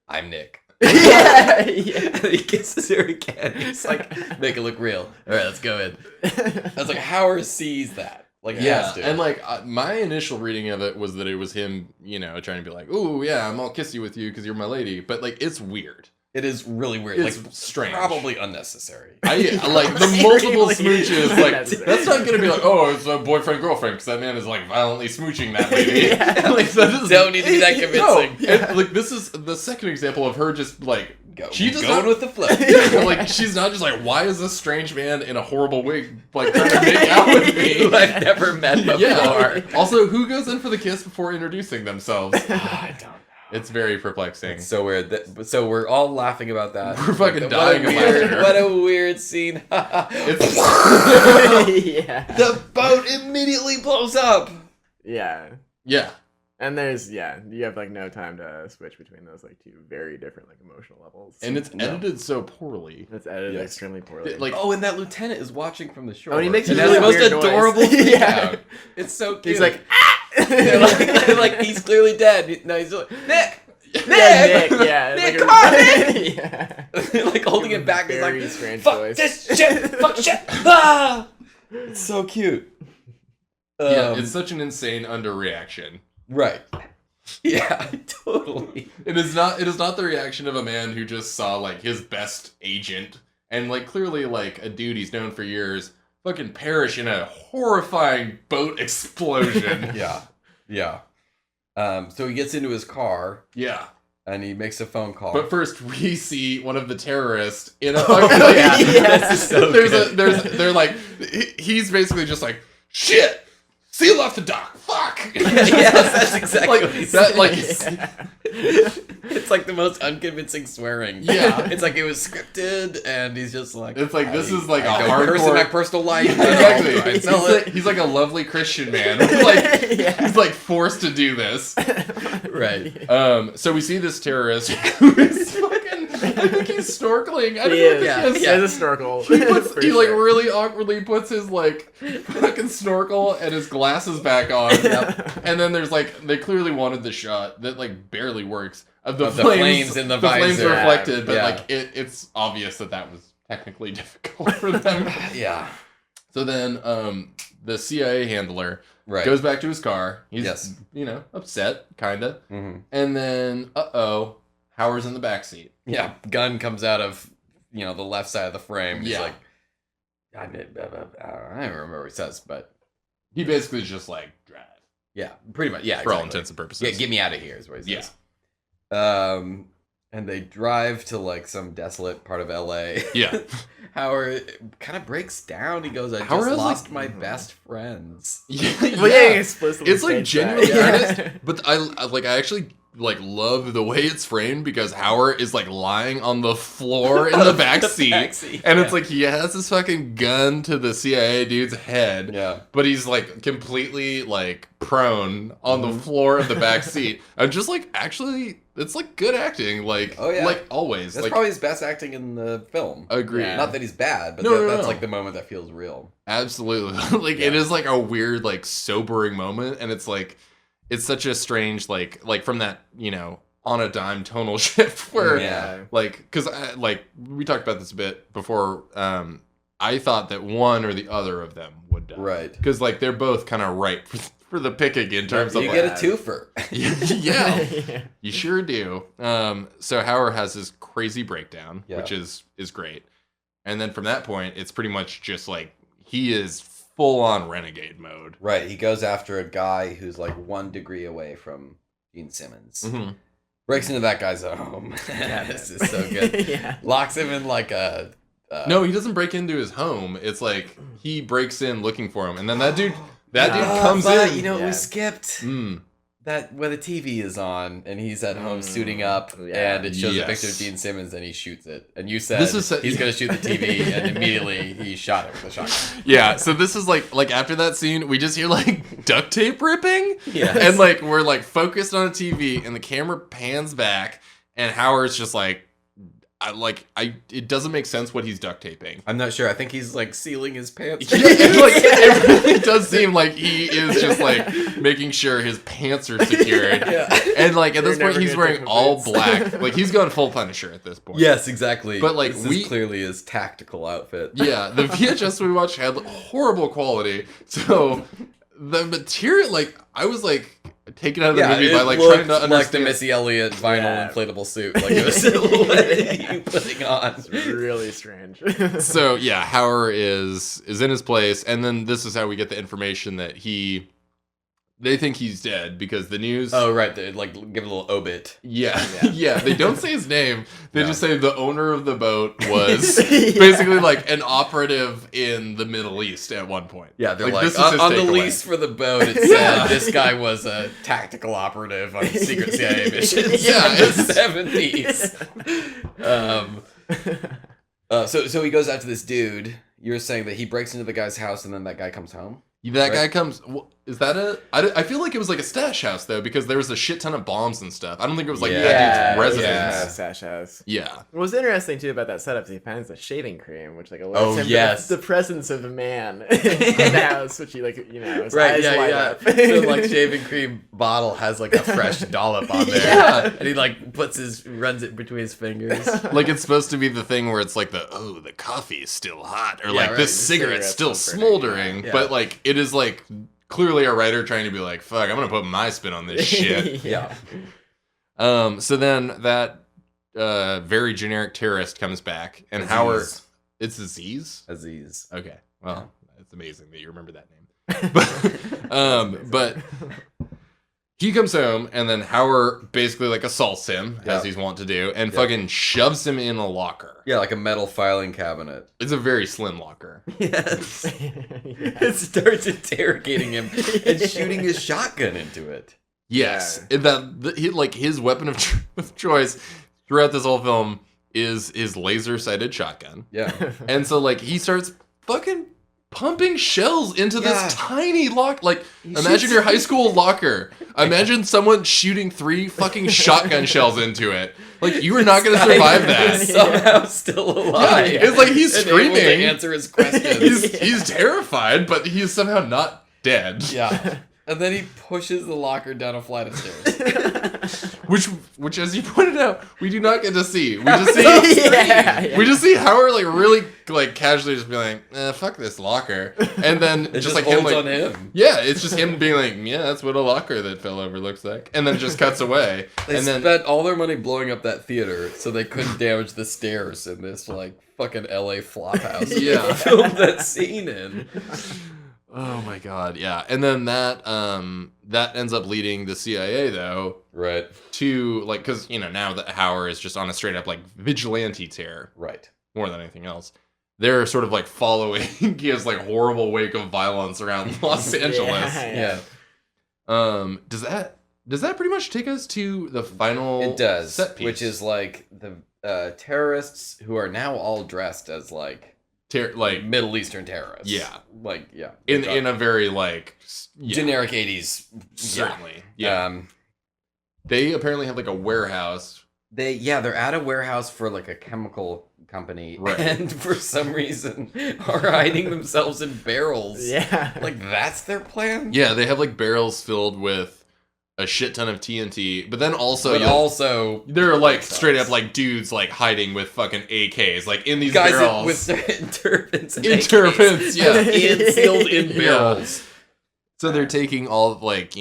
I'm Nick. And he kisses her again. He's like, make it look real. All right, let's go in. I was like, Hauer sees that. Like, he has to. And, like, my initial reading of it was that it was him, you know, trying to be like, ooh, yeah, I'm all kissy with you because you're my lady. But, like, it's weird. It is really weird. It's like strange. Probably unnecessary. I like the multiple Extremely smooches. Like unnecessary. that's not gonna be like, oh, it's a boyfriend girlfriend because that man is like violently smooching that lady. Yeah. Like that doesn't Don't need to be that No, convincing. and, like this is the second example of her just like she does going not with the flow. Yeah, like she's not just like, why is this strange man in a horrible wig like trying to make out with me? Who I've never met before. Yeah. Also, who goes in for the kiss before introducing themselves? I don't know. It's very perplexing. It's so weird. So we're all laughing about that. We're fucking What a dying of weird- laughter. What a weird scene. It's Yeah. The boat immediately blows up. Yeah. yeah. And there's you have like no time to switch between those like two very different like emotional levels. And it's edited so poorly. it's edited Yes. extremely poorly. Like Oh, and that lieutenant is watching from the shore. Oh, and he makes and a has really the most weird noise. adorable freak Yeah. out. It's so cute. he's like, They're like he's clearly dead. No, he's like, Nick! yeah, Nick, yeah, Nick, like come on, Nick! Yeah. like holding it back. He's Very like, strange fuck voice. this shit! Fuck shit! Ah! It's so cute. Yeah, it's such an insane underreaction. Right. Yeah, totally. It is not the reaction of a man who just saw like his best agent and like clearly like a dude he's known for years fucking perish in a horrifying boat explosion. Yeah. So he gets into his car Yeah. and he makes a phone call. But first we see one of the terrorists in a Oh, fucking yeah. Yes. This is so good. they're like he's basically just like shit. Seal off the dock. Fuck. Yes, that's exactly what he that. said. Like, It's like the most unconvincing swearing. Yeah. It's like it was scripted, and he's just like, It's like, this is like I a go curse in hardcore- my personal life. exactly. I He's tell like, it. he's like a lovely Christian man. Like Yeah. he's like forced to do this. Right. So we see this terrorist who is fucking. I think he's snorkeling. I don't He know is. if He he has. has a snorkel. He For like sure. really awkwardly puts his like fucking snorkel and his glasses back on. And then there's like they clearly wanted the shot that like barely works of the flames in the flames visor. reflected, but Yeah. like it's obvious that was technically difficult for them. Yeah. So then the CIA handler Right. goes back to his car. He's Yes. upset, kinda. Mm-hmm. And then Hauer's in the backseat. Yeah. Gun comes out of the left side of the frame. He's Yeah. like, I don't remember what he says, but He basically is just like drive. yeah, pretty much. Yeah. For all exactly. intents and purposes. Yeah, get me out of here is what he Yeah. says. And they drive to like some desolate part of LA. Yeah. Howard kind of breaks down. He goes, "I Howard just has, lost like- my best friends." Yeah. Well, yeah, he explicitly It's like states genuinely that. earnest, but I actually like love the way it's framed because Hauer is like lying on the floor in the back seat, backseat, and it's yeah. like he has his fucking gun to the CIA dude's head, Yeah. but he's like completely like prone on Mm-hmm. the floor of the back seat. I'm just like actually, it's like good acting, like Oh, yeah. like always, That's like probably his best acting in the film. agree. Yeah. Not that he's bad, but No, that's no. like the moment that feels real. Absolutely. Like it Yeah. is like a weird, like sobering moment. And it's like, it's such a strange, like from that, on a dime tonal shift where Yeah. like, cause like we talked about this a bit before. I thought that one or the other of them would die. Right. Cause like they're both kind of ripe for the picking in terms You of get like, a twofer. yeah, you sure do. So Hauer has this crazy breakdown, Yeah. which is great. And then from that point, it's pretty much just like he is full on renegade mode. Right. He goes after a guy who's like 1 degree away from Gene Simmons. Mm-hmm. Breaks into that guy's home. This is so good. Yeah. Locks him in like a. No, he doesn't break into his home. It's like he breaks in looking for him, and then that dude comes but, in. You know, Yeah. we skipped Mm. that where the TV is on and he's at home suiting up, Yeah. and it shows a Yes. picture of Gene Simmons and he shoots it. And you said This is he's going to shoot the TV, and immediately he shot it with a shotgun. Yeah, so this is like after that scene, we just hear like duct tape ripping. Yes. And like we're like focused on a TV, and the camera pans back, and Howard's just like, it doesn't make sense what he's duct taping. I'm not sure. I think he's like sealing his pants. It really does seem like he is just like making sure his pants are secured. Yeah. And like at They're this point, never he's gonna wearing take all boots. black. Like he's going full Punisher at this point. Yes, exactly. But, like, this we- is clearly his tactical outfit. Yeah, the VHS we watched had horrible quality. So the material, like, I was like taken out of the Yeah, movie it by like looked trying to understand. like the Missy Elliott vinyl Yeah. inflatable suit, like it was silhouette you putting on. It's really strange. So yeah, Hauer is in his place, and then this is how we get the information that they think he's dead because the news. Oh right, they like give a little obit. Yeah, Yeah. yeah. They don't say his name. They No. just say the owner of the boat was basically like an operative in the Middle East at one point. Yeah, they're like this is his on the takeaway. lease for the boat. It said this guy was a tactical operative on secret CIA missions Yeah, in the it's- 70s. So he goes out to this dude. You're saying that he breaks into the guy's house and then that guy comes home. That guy comes. Is that a? I feel like it was like a stash house though, because there was a shit ton of bombs and stuff. I don't think it was like that dude's residence. Stash house. Yeah. What was interesting too about that setup is he finds the shaving cream, which like alerts Oh, him yes. to the presence of a man in the house, which he like his Right, eyes yeah, light yeah. up. The like shaving cream bottle has like a fresh dollop on there. Yeah. And he like runs it between his fingers. Like it's supposed to be the thing where it's like the coffee is still hot, or Yeah, like right. this The cigarette's still cigarette's comforting, smoldering, yeah. but like it is like clearly a writer trying to be like, fuck, I'm gonna put my spin on this shit. Yeah. So then that very generic terrorist comes back, and Aziz. Howard, it's Aziz. Aziz. Okay, well, it's amazing that you remember that name. But he comes home, and then Hauer basically like assaults him Yeah. as he's wont to do, and Yeah. fucking shoves him in a locker. Yeah, like a metal filing cabinet. It's a very slim locker. Yes. Yeah. It starts interrogating him and shooting his shotgun into it. Yes, like his weapon of choice throughout this whole film is his laser sighted shotgun, Yeah. and so like he starts fucking pumping shells into Yeah. this tiny lock. Like, He imagine shoots- your high school locker. Imagine someone shooting 3 fucking shotgun shells into it. Like, you are not going to survive that. He's somehow still alive. Yeah, it's like he's and able to screaming. answer his questions. He's terrified, but he's somehow not dead. Yeah. And then he pushes the locker down a flight of stairs. Which, as you pointed out, we do not get to see. We just see, Yeah. we just see Howard like really like casually just be like, "Fuck this locker," and then It just like him holds like, on him. yeah, it's just him being like, "Yeah, that's what a locker that fell over looks like," and then just cuts away. They and then spent all their money blowing up that theater so they couldn't damage the stairs in this like fucking LA flop house. Yeah. Filmed that scene in. oh my god, yeah, and then that ends up leading the CIA though Right. to like because now that Hauer is just on a straight up like vigilante tear Right. more than anything else. They're sort of like following his like horrible wake of violence around Los Angeles. Yeah. Does that pretty much take us to the final It does. set piece? Which is like the terrorists who are now all dressed as like like Middle Eastern terrorists. Yeah. Like yeah. in a very like generic 80s. certainly. Yeah. They apparently have like a warehouse. They're at a warehouse for like a chemical company, Right. and for some reason are hiding themselves in barrels. Yeah. Like that's their plan. Yeah, they have like barrels filled with a shit ton of TNT, but then also But also they're like straight up like dudes like hiding with fucking AKs like in these guys barrels. with turbans, and Turbans, yeah. and sealed in Yeah. barrels. So they're taking all like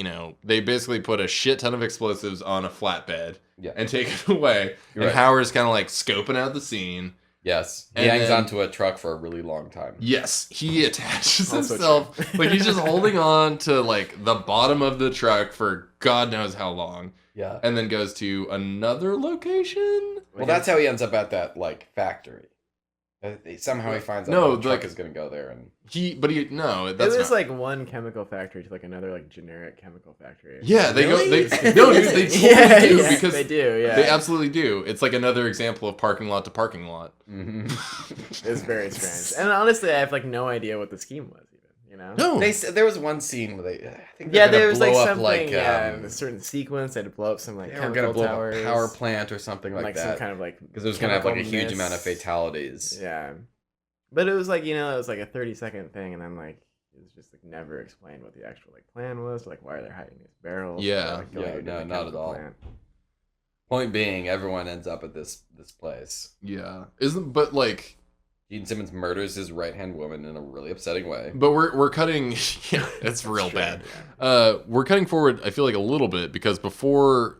they basically put a shit ton of explosives on a flatbed Yeah. and take it away. And Right. Howard's kind of like scoping out the scene. Yes, he And hangs then- onto a truck for a really long time. Yes, he attaches Also himself. true. Like he's just holding on to like the bottom of the truck for God knows how long, Yeah. and then goes to another location. Well, that's how he ends up at that like factory. Somehow he finds out No, the truck like- is going to go there, and No, It that's was not. like one chemical factory to like another like generic chemical factory. Yeah, they Really? go. No, dude, they totally Yeah, do yeah, because they do. Yeah, they absolutely do. It's like another example of parking lot to parking lot. It's very strange. And honestly, I have like no idea what the scheme was even. No, they said there was one scene where they, I think Yeah, they're there gonna was blow like up something. like in a certain sequence, they had to blow up some like they were chemical gonna blow towers, up a power plant or something like some that, kind of like because it was gonna have like a chemical huge amount of mist. fatalities. Yeah, but it was like it was like a 30-second thing, and then like it was just like never explained what the actual like plan was. Like why are they hiding these barrels? Yeah. Why are they going Yeah, to no, the not at chemical all. plant? Point being, everyone ends up at this place. yeah, isn't but like Gene Simmons murders his right-hand woman in a really upsetting way. But we're cutting. Yeah, it's real bad. We're cutting forward. I feel like a little bit because before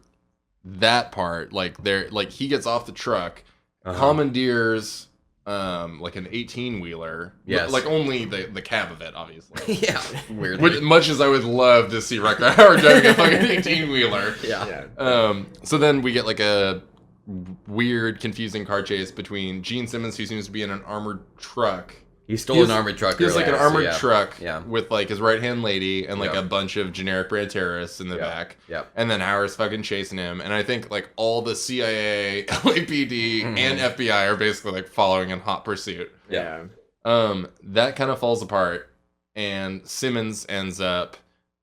that part, like he gets off the truck, commandeers like an 18-wheeler. Yes. Like only the cab of it, obviously. Yeah, weird. Much as I would love to see Rutger Hauer driving a fucking 18-wheeler. Yeah. So then we get like a weird, confusing car chase between Gene Simmons, who seems to be in an armored truck. He stole an armored truck. He has like an armored so truck Yeah. with like his right-hand lady and like a bunch of generic brand terrorists in the back. Yep. And then Hauer's fucking chasing him. And I think like all the CIA, LAPD, and FBI are basically like following in hot pursuit. Yeah. That kind of falls apart. And Simmons ends up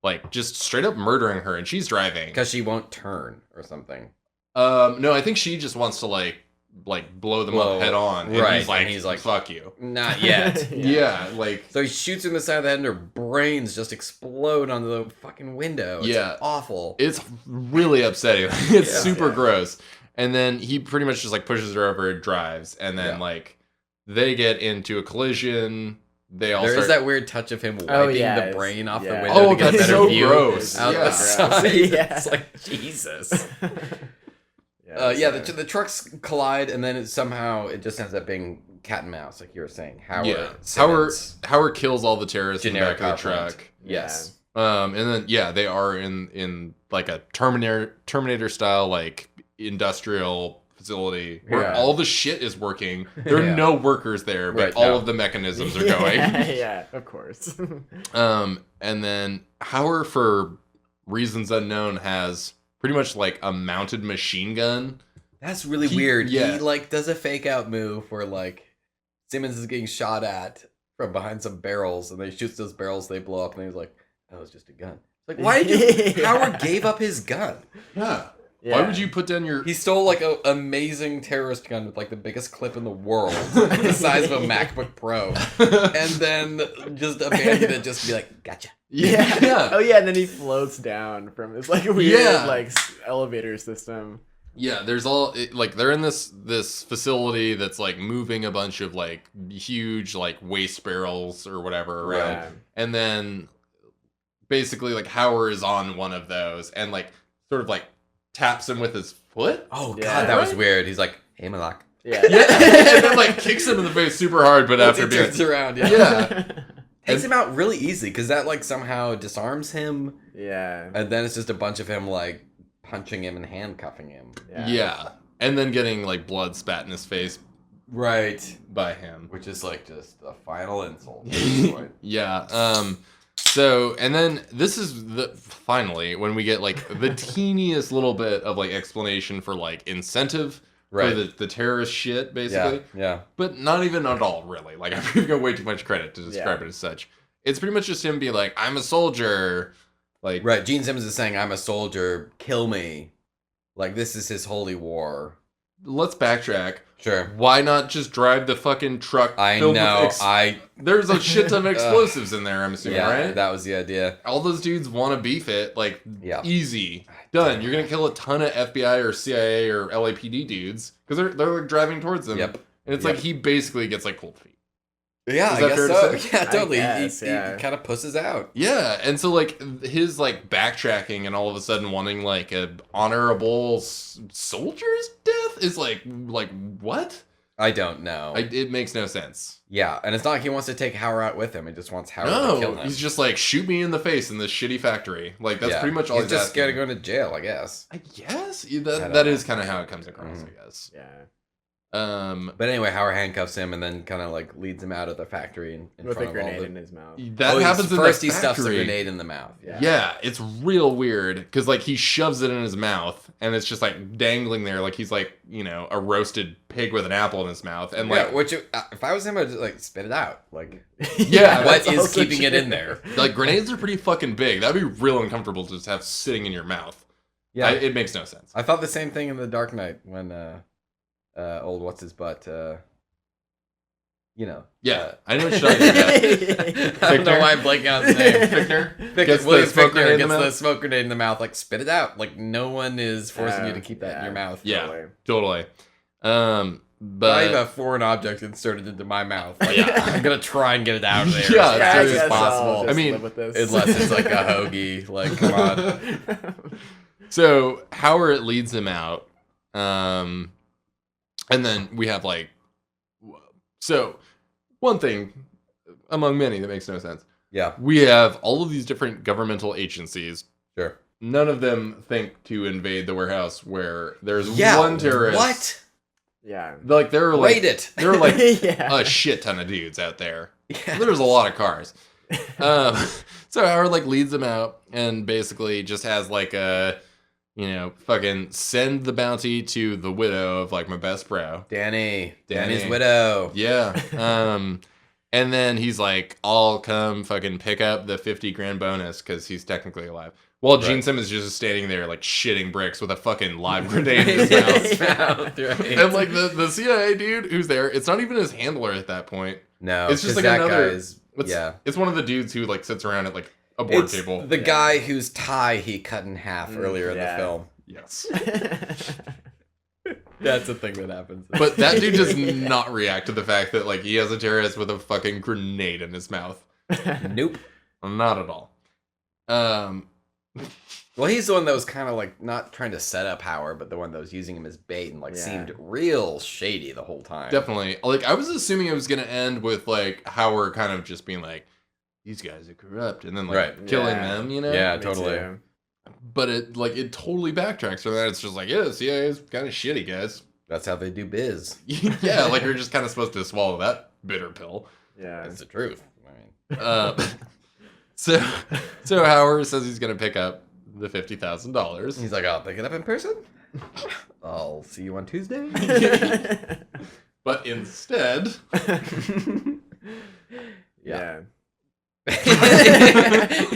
like just straight up murdering her, and she's driving. Because she won't turn or something. No, I think she just wants to like blow them up head on. And Right. he's like, fuck you. Not yet. Yeah, like. So he shoots her in the side of the head and her brains just explode onto the fucking window. It's awful. It's really upsetting. It's super gross. And then he pretty much just like pushes her over and drives. And then like they get into a collision. They all There start... is that weird touch of him wiping the brain off the window Oh, to get a that's better so view gross. out the side. It's like, Jesus. The trucks collide, and then it just ends up being cat and mouse, like you were saying. Hauer kills all the terrorists in the back of the truck. Yes. And then they are in like a Terminator style like industrial facility where all the shit is working. There are no workers there, but all of the mechanisms are going. Yeah, of course. And then Hauer, for reasons unknown, has pretty much like a mounted machine gun. That's really weird. Yeah. He like does a fake out move where like Simmons is getting shot at from behind some barrels, and then he shoots those barrels, they blow up, and he's like, "That was just a gun." It's like, why did you? Hauer gave up his gun. Yeah. Why would you put down your... He stole like an amazing terrorist gun with like the biggest clip in the world, the size of a MacBook Pro, and then just abandoned it just to be like, gotcha. Yeah. Oh yeah, and then he floats down from this like weird like elevator system. Yeah, there's they're in this facility that's like moving a bunch of like huge like waste barrels or whatever around. Yeah. And then basically like Hauer is on one of those and like sort of like taps him with his foot. Oh god, that was weird. He's like, "Hey, Malak." Yeah. And then like kicks him in the face super hard, but after being turns around, takes him out really easy because that like somehow disarms him. Yeah. And then it's just a bunch of him like punching him and handcuffing him. Yeah. And then getting like blood spat in his face. Right. By him. Which is like just a final insult at this point. Yeah. So, and then this is finally when we get like the teeniest little bit of like explanation for like incentive for the terrorist shit, basically. Yeah. But not even at all, really. Like, I'm giving way too much credit to describe it as such. It's pretty much just him being like, I'm a soldier. Like, right. Gene Simmons is saying, I'm a soldier, kill me. Like, this is his holy war. Let's backtrack. Sure. Why not just drive the fucking truck? I know. There's a shit ton of explosives in there, I'm assuming, right? That was the idea. All those dudes want to beef it. Like, easy. Done. You're going to kill a ton of FBI or CIA or LAPD dudes because they're like driving towards them. Yep. And it's like he basically gets like cold feet. Yeah, I guess so. Yeah, totally. Guess, he kind of pusses out. Yeah, and so like his like backtracking and all of a sudden wanting like a honorable soldier's death is like what? I don't know. It makes no sense. Yeah, and it's not like he wants to take Hauer out with him. He just wants Hauer to kill him. He's just like, shoot me in the face in this shitty factory. Like that's pretty much all he's just asking. scared of going to jail, I guess. I guess that is kind of how it comes across. I guess. Yeah. But anyway, Hauer handcuffs him and then kind of like leads him out of the factory in with front a of grenade all the... in his mouth. That happens in the first. factory. He stuffs the grenade in the mouth. Yeah, it's real weird because like he shoves it in his mouth and it's just like dangling there, like he's like a roasted pig with an apple in his mouth, and like which if I was him, I'd just like spit it out. Like what is keeping it in there? Like grenades are pretty fucking big. That'd be real uncomfortable to just have sitting in your mouth. Yeah, it makes no sense. I thought the same thing in The Dark Knight when old what's his butt. Yeah, I know what you're talking about. I don't know why I'm blanking on his name. Gets William the smoke Fichtner grenade in gets the the mouth? smoke grenade in the mouth. Like spit it out. Like no one is forcing you to keep that in your mouth. Yeah, totally. I have but a foreign object inserted into my mouth. Like, Yeah. I'm gonna try and get it out of there Yeah, as I fast as guess possible. I mean, live with this. Unless it's like a hoagie. Like, come on. so Hauer leads him out, and then we have like, so one thing among many that makes no sense. Yeah, We have all of these different governmental agencies. sure. None of them think to invade the warehouse where there's Yeah, one terrorist. what? Yeah. Like there are like Rate it. there are like Yeah. a shit ton of dudes out there. Yeah. There's a lot of cars. So Howard like leads them out and basically just has like a, fucking send the bounty to the widow of like my best bro. Danny's Danny. widow. Yeah. And then he's like, I'll come fucking pick up the 50 grand bonus because he's technically alive. While Gene Right. Simmons is just standing there like shitting bricks with a fucking live grenade in his mouth. Right. And like the CIA dude who's there, it's not even his handler at that point. No, It's just 'cause like that another. guy's, It's, it's one of the dudes who like sits around at like a board it's table. the guy whose tie he cut in half earlier in the yeah. film. Yes. That's the thing that happens. But that dude does not react to the fact that like he has a terrorist with a fucking grenade in his mouth. Nope. Not at all. Well, he's the one that was kind of like not trying to set up Hauer, but the one that was using him as bait and like Yeah. seemed real shady the whole time. Definitely. Like I was assuming it was gonna end with like Howard kind of just being like, these guys are corrupt, and then like Right. killing Yeah. them, you know? Yeah, Me totally. too. But it totally backtracks from that. It's just like, yeah, the CIA is kind of shitty, guys. That's how they do biz. Yeah, like you're just kind of supposed to swallow that bitter pill. Yeah. That's the truth. I mean, So Howard says he's gonna pick up the $50,000. he's like, I'll pick it up in person. I'll see you on Tuesday. But instead, Yeah.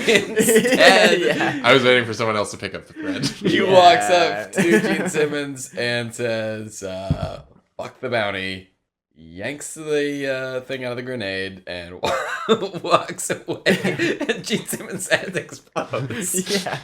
Instead, Yeah. I was waiting for someone else to pick up the thread. he Yeah. walks up to Gene Simmons and says, fuck the bounty, yanks the thing out of the grenade, and walks away. And Gene Simmons' head explodes. Yeah.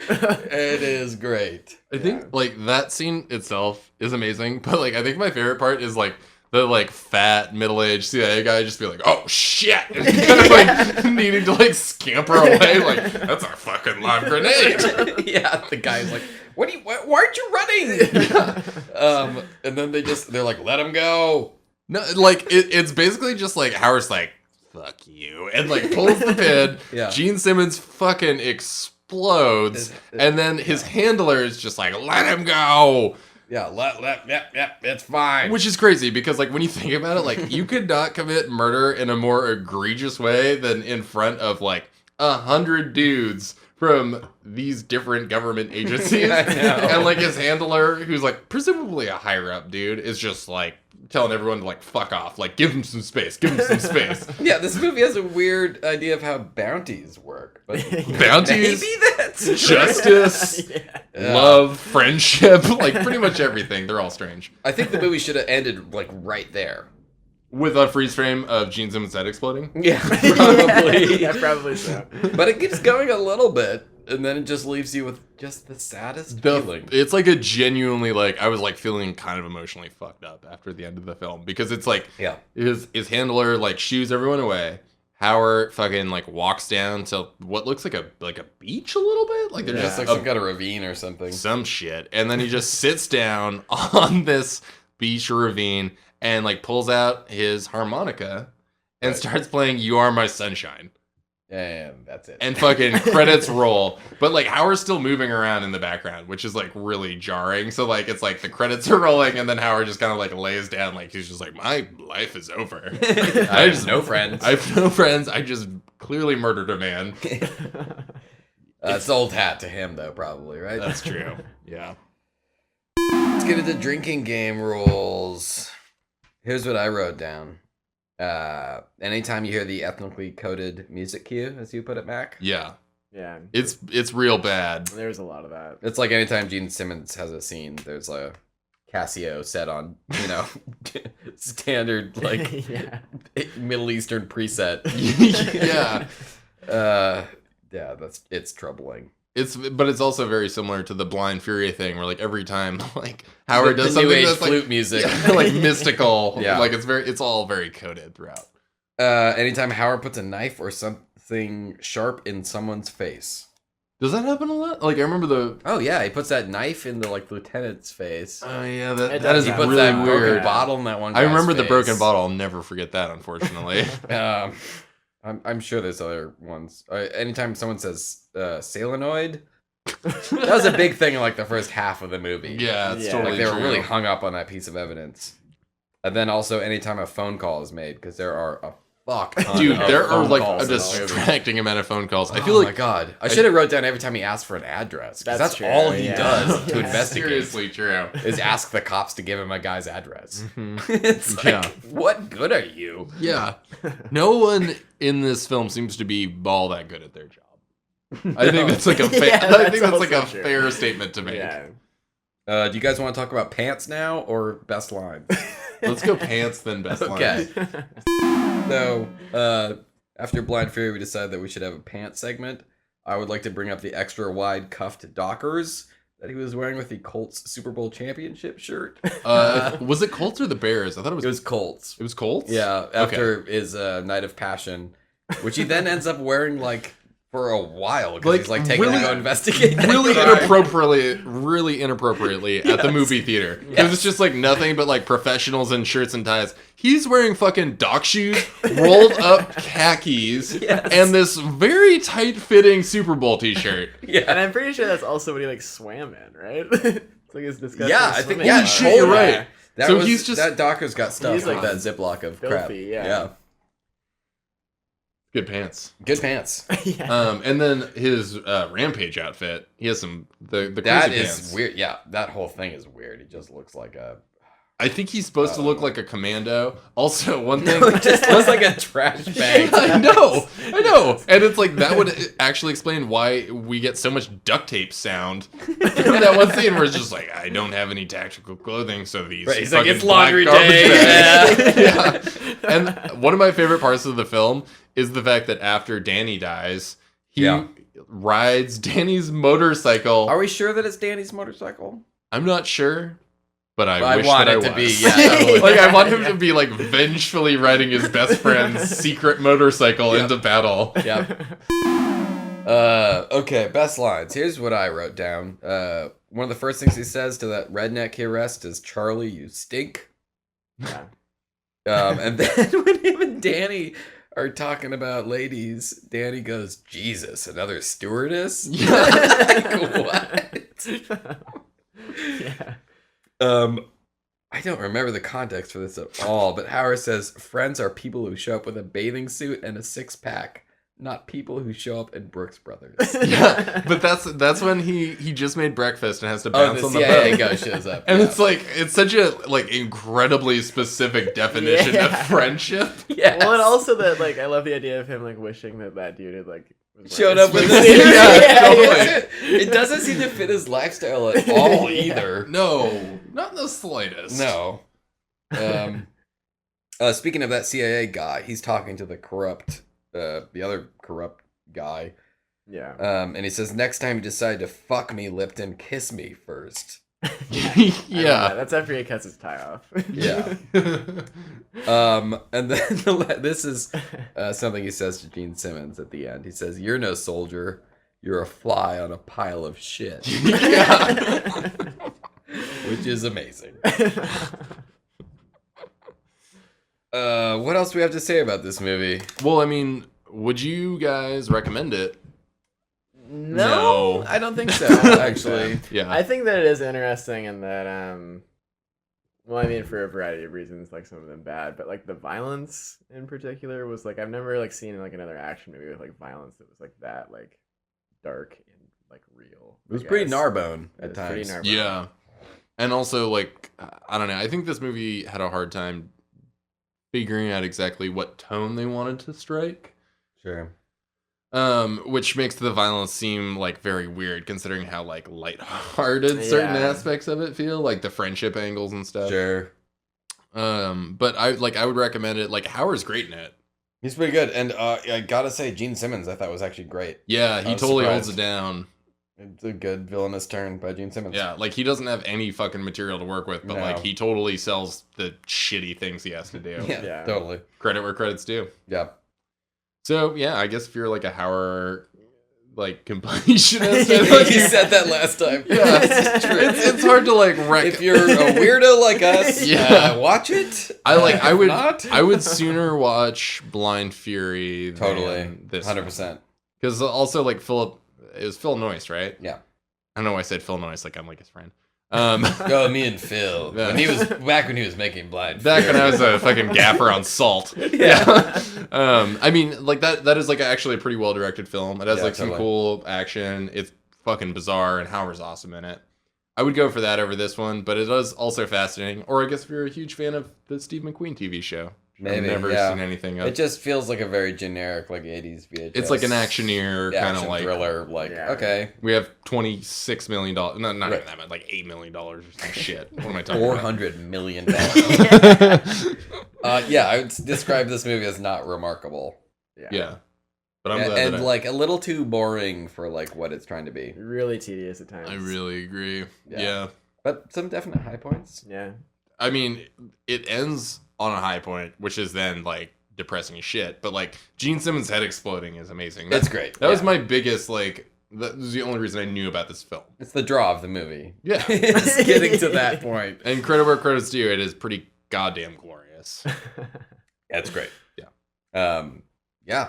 It is great. I think like that scene itself is amazing, but like I think my favorite part is like the like fat middle-aged CIA guy just be like, "Oh shit!" and kind of like needing to like scamper away, like that's our fucking live grenade. Yeah, the guy's like, why aren't you running? And then they're like, let him go. No, like it's basically just like Howard's like, "Fuck you," and like pulls the pin. Yeah. Gene Simmons fucking explodes, and then his handler is just like, "Let him go." Yeah, it's fine. Which is crazy because, like, when you think about it, like, you could not commit murder in a more egregious way than in front of, like, 100 dudes from these different government agencies. I know. And, like, his handler, who's, like, presumably a higher up dude, is just, like, telling everyone to, like, fuck off. Like, give him some space. Give him some space. Yeah, this movie has a weird idea of how bounties work. But Bounties, maybe that's justice, Yeah. love, friendship, like, pretty much everything. They're all strange. I think the movie should have ended, like, right there. With a freeze frame of Gene Simmons' head exploding. Yeah, probably. Yeah, probably so. But it keeps going a little bit, and then it just leaves you with just the saddest feeling. It's like a genuinely like I was like feeling kind of emotionally fucked up after the end of the film because it's like Yeah. his handler like shoos everyone away. Howard fucking like walks down to what looks like a beach a little bit, like there's Just like just some kind of ravine or something. some shit, and then he just sits down on this beach ravine and like pulls out his harmonica and Right. starts playing "You Are My Sunshine." And that's it. And fucking credits roll. But like Howard's still moving around in the background, which is like really jarring. So like it's like the credits are rolling and then Howard just kind of like lays down like he's just like, my life is over. I have no friends. I have no friends. I just clearly murdered a man. It's old hat to him though, probably, right? That's true. Yeah. Let's get into drinking game rules. Here's what I wrote down. Anytime you hear the ethnically coded music cue, as you put it, Mac, Yeah. Yeah. It's real bad. There's a lot of that. it's like anytime Gene Simmons has a scene, there's a Casio set on, standard like Yeah. Middle Eastern preset. Yeah. Yeah, it's troubling. But it's also very similar to the Blind Fury thing, where like every time like Hauer does the something new age that's flute like music. like mystical. Yeah. Like it's all very coded throughout. Anytime Hauer puts a knife or something sharp in someone's face. Does that happen a lot? Like I remember the. Oh yeah, he puts that knife in the like lieutenant's face. Oh yeah, It that is does He happen. puts really that broken weird. bottle in that one. I remember guy's the broken face. bottle. I'll never forget that. Unfortunately. I'm sure there's other ones. Anytime someone says solenoid, that was a big thing in like the first half of the movie. Yeah, it's Yeah. totally Like they were true. really hung up on that piece of evidence. And then also anytime a phone call is made, because there are a fuck ton Dude, of there are phone like calls a in this movie. distracting amount of phone calls. I Oh feel like my god, I should have wrote down every time he asks for an address, because That's that's true, all he yeah. does to Yeah. investigate. seriously true. Is ask the cops to give him a guy's address. Mhm. It's like, Yeah. what good are you? Yeah, no one in this film seems to be all that good at their job. I think that's like a Yeah, I think that's that's like a also true. fair statement to make. Yeah. Do you guys want to talk about pants now or best lines? Let's go pants then best Okay. lines. So, after Blind Fury, we decided that we should have a pants segment. I would like to bring up the extra wide cuffed Dockers that he was wearing with the Colts Super Bowl championship shirt. Was it Colts or the Bears? I thought It was Colts. It was Colts. Yeah, after his Night of Passion, which he then ends up wearing like for a while because Like, he's like taking really- to go investigate. that Really crime. inappropriately at the Yes. movie theater. Because it's just like nothing but like professionals in shirts and ties. He's wearing fucking dock shoes, rolled up khakis, Yes. and this very tight fitting Super Bowl t-shirt. Yeah. And I'm pretty sure that's also what he like swam in, right? It's like his disgusting. Yeah, I think swimming yeah, Holy shit, you're totally. right. That So was, he's just- that Docker's got stuff He's, like like, that Ziploc of crap. filthy, yeah. Good pants. Good pants. Yeah. And then his Rampage outfit. He has some the That crazy is pants. weird. Yeah, that whole thing is weird. He just looks like a. I think he's supposed to look like a commando. Also, one thing. It just looks like a trash bag. I know. And it's like that would actually explain why we get so much duct tape sound from that one scene where it's just like, I don't have any tactical clothing, so these. Right, he's like, fucking "It's laundry black garbage day." bags." Yeah. And one of my favorite parts of the film is the fact that after Danny dies, he Yeah. rides Danny's motorcycle. Are we sure that it's Danny's motorcycle? I'm not sure, but I I wish want that it I to be, was. yeah, totally. Like I want him to be like vengefully riding his best friend's secret motorcycle Yep. into battle. Yep. Okay, best lines. Here's what I wrote down. One of the first things he says to that redneck he arrests is, "Charlie, you stink." Yeah. And then when him and Danny are talking about ladies, Danny goes, "Jesus, another stewardess?" Like, what? Yeah. I don't remember the context for this at all, but Hauer says, "Friends are people who show up with a bathing suit and a six-pack, not people who show up in Brooks Brothers." Yeah, but that's when he just made breakfast and has to Oh, bounce the on the CIA boat. guy shows up. And yeah. it's like it's such a like incredibly specific definition of Yeah. friendship. Yes. Well, and also that like I love the idea of him like wishing that dude had like was showed wearing up with a this. suit. Yeah, totally. It doesn't seem to fit his lifestyle at all Yeah. either. No, not in the slightest. No. Speaking of that CIA guy, he's talking to the other corrupt guy. Yeah. And he says, "Next time you decide to fuck me, Lipton, kiss me first." I love yeah. that. That's after he cuts his tie off. Yeah. And then this is something he says to Gene Simmons at the end. He says, "You're no soldier. You're a fly on a pile of shit," Yeah. which is amazing. What else do we have to say about this movie? Well, I mean, would you guys recommend it? No, No. I don't think so. Actually, Yeah. I think that it is interesting in that well, I mean, for a variety of reasons, like some of them bad, but like the violence in particular was like I've never like seen like another action movie with like violence that was like that like dark and like real. it was I pretty guess. Narbone It at was pretty times. Narbone. Yeah. And also, like, I don't know. I think this movie had a hard time figuring out exactly what tone they wanted to strike. Sure. Which makes the violence seem like very weird, considering how like lighthearted certain Yeah. aspects of it feel, like the friendship angles and stuff. Sure. But I would recommend it. Like Hauer's great in it. He's pretty good, and I gotta say, Gene Simmons, I thought was actually great. Yeah, he I was totally surprised. holds it down. It's a good villainous turn by Gene Simmons. Yeah, like he doesn't have any fucking material to work with, but No. like he totally sells the shitty things he has to do. Yeah, totally. Credit where credit's due. Yeah. So yeah, I guess if you're like a Hauer like completionist, You said that last time. Yeah, it's hard to like If you're a weirdo like us, Yeah. watch it. I would not. I would sooner watch Blind Fury Totally. than this 100%. because also like it was Phil Noyce, right? Yeah. I don't know why I said Phil Noyce like I'm like his friend. Go me and Phil. Yeah. When he was making Blind Back Fury. when I was a fucking gaffer on Salt. Yeah. I mean, like that is like actually a pretty well directed film. It has Yeah, like some totally. cool action. It's fucking bizarre, and Hauer's awesome in it. I would go for that over this one, but it is also fascinating. Or I guess if you're a huge fan of the Steve McQueen TV show. Maybe, I've never yeah. seen anything of It just feels like a very generic, like 80s VHS. It's like an actioneer kind of action like thriller. Like, Yeah. okay, we have $26 million. No, not Right. even that much, like $8 million or some shit. What am I talking $400 million. about? Yeah, I would describe this movie as not remarkable. Yeah. But I'm And, glad that like a little too boring for like what it's trying to be. Really tedious at times. I really agree. Yeah. Yeah. But some definite high points. Yeah. I mean, it ends on a high point, which is then like depressing as shit. But like Gene Simmons' head exploding is amazing. It's great. That was yeah. my biggest like. That was the only reason I knew about this film. It's the draw of the movie. Yeah, It's getting to that point. and credit where credit's due, it is pretty goddamn glorious. That's great. Yeah.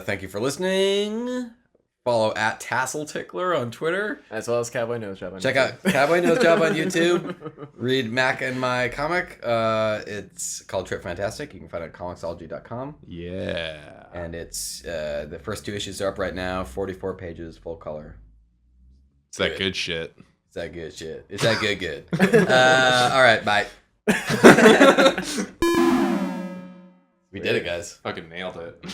Thank you for listening. Follow at Tassel Tickler on Twitter. As well as Cowboy Nose Job on Check YouTube. out Cowboy Nose Job on YouTube. Read Mac and my comic. It's called Trip Fantastic. You can find it at comicsology.com. Yeah. And it's the first 2 issues are up right now. 44 pages, full color. It's that good shit. Is that good shit? Is that good? All right, bye. We did it, guys. Fucking nailed it.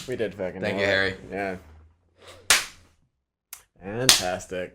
We did fucking Thank nail you, it. Harry. Yeah. Fantastic.